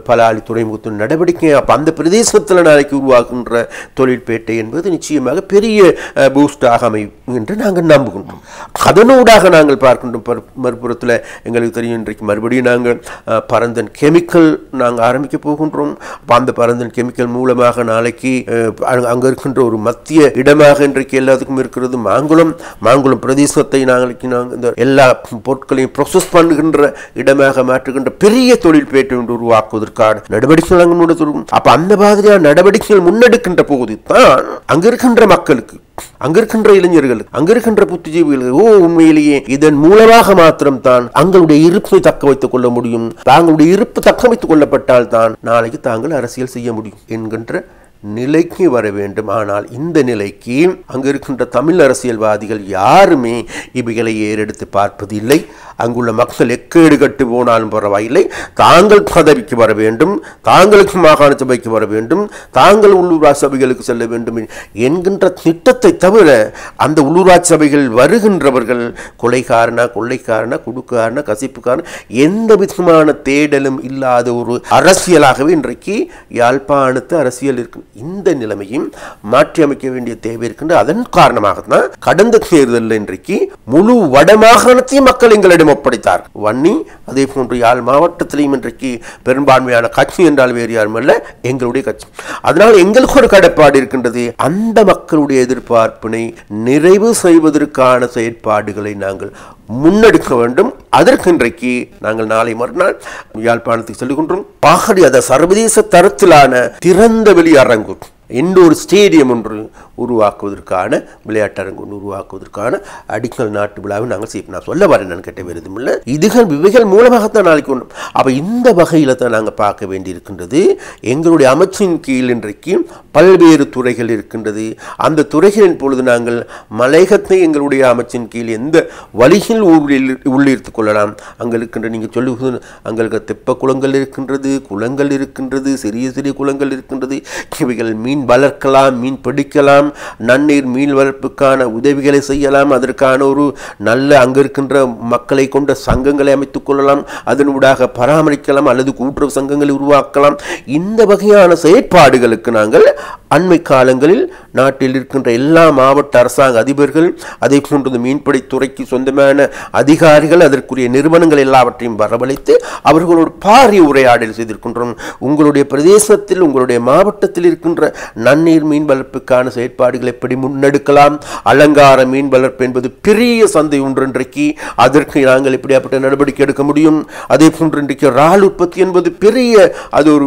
பலாலி துறைமுகத்தின் நடவடிக்கை. அப்ப அந்த பிரதேசத்தில் நாளைக்கு உருவாக்குகின்ற தொழில்பேட்டை என்பது நிச்சயமாக பெரிய பூஸ்டாக அமையும் என்று நாங்கள் நம்புகின்றோம். அதனூடாக நாங்கள் பார்க்கின்றோம். மறுபுறத்தில் எங்களுக்கு தெரியும், இன்றைக்கு மறுபடியும் நாங்கள் பரந்தன் கெமிக்கல் நாங்கள் ஆரம்பிக்க போகின்றோம். அந்த பரந்தன் கெமிக்கல் மூலமாக நாளைக்கு அங்கே இருக்கின்ற ஒரு மத்திய இடமாக இன்றைக்கு எல்லாத்துக்கும் இருக்கிறது மாங்குளம் பிரதேசத்தை நாளைக்கு நாங்கள் இந்த எல்லா பொருட்களையும் ப்ரொசஸ் பண்ணுகின்ற இடமாக மாற்றுகின்ற பெரிய தொழில்பேட்டை ஒன்று உருவாக்குவதற்கான நடவடிக்கைகள் நாங்கள் முன்னெடுக்கிறோம். அப்ப அந்த மாதிரியான நடவடிக்கைகள் முன்னெடுக்கின்ற போது தான் அங்க இருக்கின்ற மக்களுக்கு, அங்க இருக்கின்ற இளைஞர்களுக்கு, அங்க இருக்கின்ற புத்திஜீவிகளுக்கு உண்மையிலேயே இதன் மூலமாக மாத்திரம் தான் தங்களுடைய இருப்பை தக்க வைத்துக் கொள்ள முடியும். தாங்களுடைய இருப்பு தக்க வைத்துக் கொள்ளப்பட்டால் தான் நாளைக்கு தாங்கள் அரசியல் செய்ய முடியும் என்கின்ற நிலைக்கு வர வேண்டும். ஆனால் இந்த நிலைக்கு அங்க இருக்கின்ற தமிழ் அரசியல்வாதிகள் யாருமே இவைகளை ஏறெடுத்து பார்ப்பதில்லை. அங்குள்ள மக்கள் எக்கேடு கட்டு போனாலும் பரவாயில்லை, தாங்கள் பதவிக்கு வர வேண்டும், தாங்களுக்கு மாகாண சபைக்கு வர வேண்டும், தாங்கள் உள்ளூராட்சி சபைகளுக்கு செல்ல வேண்டும் என்கின்ற திட்டத்தை தவிர அந்த உள்ளூராட்சி சபைகள் வருகின்றவர்கள் கொலைக்காரனா, கொள்ளைக்காரனா, குடுக்காரனா, கசிப்புக்காரனா, எந்த விதமான தேடலும் இல்லாத ஒரு அரசியலாகவே இன்றைக்கு யாழ்ப்பாணத்து அரசியல் இருக்கு. இந்த நிலைமையும் மாற்றி அமைக்க வேண்டிய தேவை இருக்கின்ற. அதன் காரணமாகத்தான் கடந்த தேர்தலில் இன்றைக்கு முழு வடமாகாணத்தையும் மக்கள் எங்களிடம் ஒப்படைத்தார். வன்னி அதே போன்று யாழ் மாவட்டத்திலையும் இன்றைக்கு பெரும்பான்மையான கட்சி என்றால் வேறு யாரும் அல்ல, எங்களுடைய கட்சி. அதனால் எங்களுக்கு ஒரு கடப்பாடு இருக்கின்றது. அந்த மக்களுடைய எதிர்பார்ப்பினை நிறைவு செய்வதற்கான செயற்பாடுகளை நாங்கள் முன்னெடுக்க வேண்டும். அதற்கு இன்றைக்கு நாங்கள் நாளை மறுநாள் யாழ்ப்பாணத்துக்கு செல்கின்றோம். பாகடி அத சர்வதேச தரத்திலான திறந்த வெளி அரங்கு, இண்டோர் ஸ்டேடியம் ஒன்று உருவாக்குவதற்கான, விளையாட்டரங்கு ஒன்று உருவாக்குவதற்கான அடிக்கல் நாட்டு விழாவை நாங்கள் செய்யணும். நான் சொல்ல வரேன், நான் கேட்ட வேறுதும் இல்லை, இவைகள் மூலமாகத்தான் நாளைக்கு ஒன்றும். அப்போ இந்த வகையில் தான் நாங்கள் பார்க்க வேண்டியிருக்கின்றது. எங்களுடைய அமைச்சின் கீழ் இன்றைக்கு பல்வேறு துறைகள் இருக்கின்றது. அந்த துறைகளின் பொழுது நாங்கள் மலையகத்தை எங்களுடைய அமைச்சின் கீழ் எந்த வழியில் உள்ளிருத்துக் கொள்ளலாம். அங்கே இருக்கின்ற நீங்கள் சொல்லுவது அங்கே தெப்ப குளங்கள் இருக்கின்றது, குளங்கள் இருக்கின்றது, சிறிய சிறிய குளங்கள் இருக்கின்றது. இவைகள் மீன் வளர்க்கலாம், மீன் பிடிக்கலாம், நன்னீர் மீன் வளர்ப்புக்கான உதவிகளை செய்யலாம். அதற்கான ஒரு நல்ல அங்க இருக்கின்ற மக்களை கொண்ட சங்கங்களை அமைத்துக் கொள்ளலாம், அதனூடாக பராமரிக்கலாம் அல்லது கூட்டுறவு சங்கங்களை உருவாக்கலாம். இந்த வகையான செயற்பாடுகளுக்கு நாங்கள் அண்மை காலங்களில் நாட்டில் இருக்கின்ற எல்லா மாவட்ட அரசாங்க அதிபர்கள், அதை போன்ற மீன்பிடித்துறைக்கு சொந்தமான அதிகாரிகள், அதற்குரிய நிறுவனங்கள் எல்லாவற்றையும் வரவழைத்து அவர்களோடு பாரிய உரையாடல் செய்திருக்கின்றோம். உங்களுடைய பிரதேசத்தில், உங்களுடைய மாவட்டத்தில் இருக்கின்ற நன்னீர் மீன் வளர்ப்புக்கான செயற்பாடுகள் எப்படி முன்னெடுக்கலாம், அலங்கார மீன் வளர்ப்பு என்பது பெரிய சந்தை ஒன்று இன்றைக்கு, அதற்கு நாங்கள் எப்படியாப்பட்ட நடவடிக்கை எடுக்க முடியும். அதே போன்று இன்றைக்கு இறால் உற்பத்தி என்பது பெரிய அது ஒரு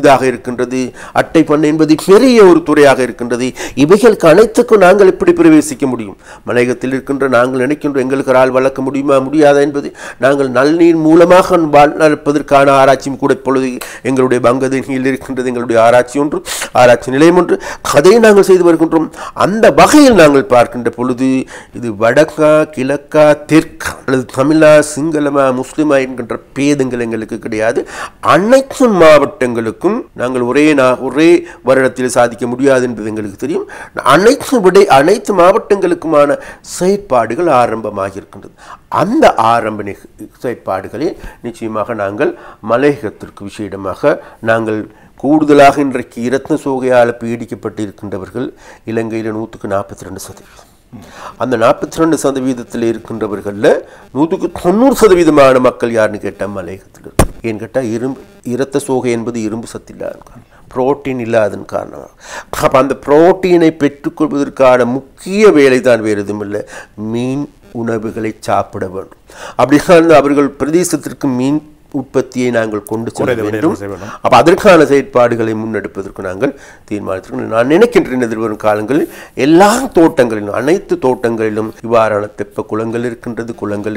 இதாக இருக்கின்றது. அட்டை பண்ணை என்பது பெரிய ஒரு துறையாக இருக்கின்றது. இவைகளுக்கு அனைத்துக்கும் நாங்கள் எப்படி பிரவேசிக்க முடியும்? மலையகத்தில் இருக்கின்ற நாங்கள் நினைக்கின்றோம் எங்களுக்கு இறால் வளர்க்க முடியுமா முடியாதா என்பது. நாங்கள் நல்நீர் மூலமாக வளர்ப்பதற்கான ஆராய்ச்சியும் கூட இப்பொழுது எங்களுடைய பங்கதனியில் இருக்கின்றது. எங்களுடைய ஆராய்ச்சி நிலையம் ஒன்று, அதை நாங்கள் செய்து வருகின்றோம். அந்த வகையில் நாங்கள் பார்க்கின்ற பொழுது இது வடக்கா கிழக்கா தெற்கா அல்லது தமிழா சிங்களமா முஸ்லிமா என்கின்ற பேதங்கள் எங்களுக்கு கிடையாது. அனைத்து மாவட்டங்களுக்கும் நாங்கள் ஒரே வருடத்தில் சாதிக்க முடியாது என்பது எங்களுக்கு தெரியும். அனைத்து மாவட்டங்களுக்குமான செயற்பாடுகள் ஆரம்பமாக இருக்கின்றது. அந்த ஆரம்ப செயற்பாடுகளை நிச்சயமாக நாங்கள் மலையகத்திற்கு விஷயமாக நாங்கள் கூடுதலாக இன்றைக்கு இரத்ன சோகையால் பீடிக்கப்பட்டு இருக்கின்றவர்கள் இலங்கையில் 142%. அந்த 42% இருக்கின்றவர்களில் 90% மக்கள் யாருன்னு கேட்டால் மலையகத்தில் இருக்கு. ஏன்னு கேட்டால் இரத்த சோகை என்பது இரும்பு சத்து இல்லாத காரணம், புரோட்டீன் இல்லாதன் காரணமாக. அப்போ அந்த புரோட்டீனை பெற்றுக்கொள்வதற்கான முக்கிய வேலை தான் வேறு எதுவும் இல்லை, மீன் உணவுகளை சாப்பிட வேண்டும். அப்படின்னா அவர்கள் பிரதேசத்திற்கு மீன் உற்பத்தியை நாங்கள் கொண்டு செல்ல வேண்டும். அப்போ அதற்கான செயற்பாடுகளை முன்னெடுப்பதற்கு நாங்கள் தீர்மானித்திருக்கோம். நான் நினைக்கின்றேன் எதிர்வரும் காலங்களில் எல்லா தோட்டங்களிலும், அனைத்து தோட்டங்களிலும் இவ்வாறான தெப்ப குளங்கள்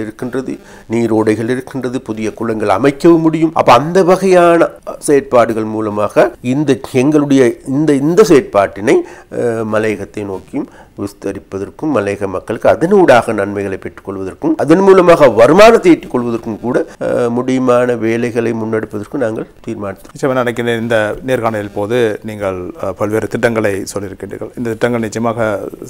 இருக்கின்றது, நீரோடைகள் இருக்கின்றது, புதிய குளங்கள் அமைக்கவும் முடியும். அப்போ அந்த வகையான செயற்பாடுகள் மூலமாக எங்களுடைய இந்த செயற்பாட்டினை மலையகத்தை நோக்கியும் விஸ்தரிப்பதற்கும், மலையக மக்களுக்கு அதனூடாக நன்மைகளை பெற்றுக்கொள்வதற்கும், அதன் மூலமாக வருமானத்தை ஈட்டிக் கொள்வதற்கும் கூட முடியுமான வேலைகளை முன்னெடுப்பதற்கும் நாங்கள் தீர்மானித்தோம். நினைக்கிறேன் இந்த நேர்காணலில் போது நீங்கள் பல்வேறு திட்டங்களை சொல்லியிருக்கின்றீர்கள். இந்த திட்டங்கள் நிச்சயமாக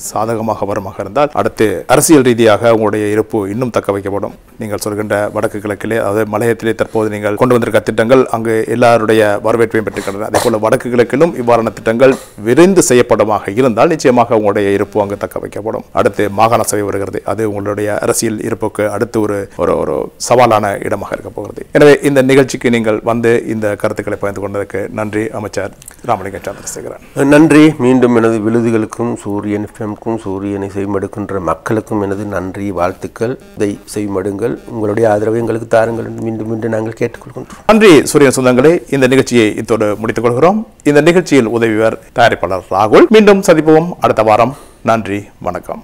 சாதகமாக வருமாக இருந்தால் அடுத்து அரசியல் ரீதியாக உங்களுடைய இருப்பு இன்னும் தக்க வைக்கப்படும். நீங்கள் சொல்கின்ற வடக்கு கிழக்கிலே, அதாவது மலையகத்திலே தற்போது நீங்கள் கொண்டு வந்திருக்க திட்டங்கள் அங்கு எல்லாருடைய வரவேற்பையும் பெற்றுக்கின்றன. அதே போல வடக்கு கிழக்கிலும் இவ்வாறான திட்டங்கள் விரைந்து செய்யப்படமாக இருந்தால் நிச்சயமாக உங்களுடைய இருப்பு அங்கு தக்க வைக்கப்படும். அடுத்து மாகாண சபை வருகிறது, அது உங்களுடைய அரசியல் இருப்புக்கு அடுத்து ஒரு சவாலான இடமாக இருக்க போகிறது. எனவே இந்த நிகழ்ச்சிக்கு நீங்கள் வந்து இந்த கருத்துக்களை பகிர்ந்து கொண்டதற்கு நன்றி அமைச்சர் ராமலிங்கம் சந்திரசேகரன். நன்றி. மீண்டும் எனது விருதுகளுக்கும் சூரியன் எஃப்எம்க்கும் சூரியனை செய்மடுக்கின்ற மக்களுக்கும் எனது நன்றி, வாழ்த்துக்கள். இதை செய்மடுங்கள், உங்களுடைய ஆதரவை எங்களுக்கு தாருங்கள் என்று மீண்டும் நாங்கள் கேட்டுக்கொள்கின்றோம். நன்றி சூரியன் சொந்தங்களே. இந்த நிகழ்ச்சியை இத்தோடு முடித்துக் கொள்கிறோம். இந்த நிகழ்ச்சியில் உதவிவர் தயாரிப்பாளர் ராகுல். மீண்டும் சந்திப்போம் அடுத்த வாரம். நன்றி, வணக்கம்.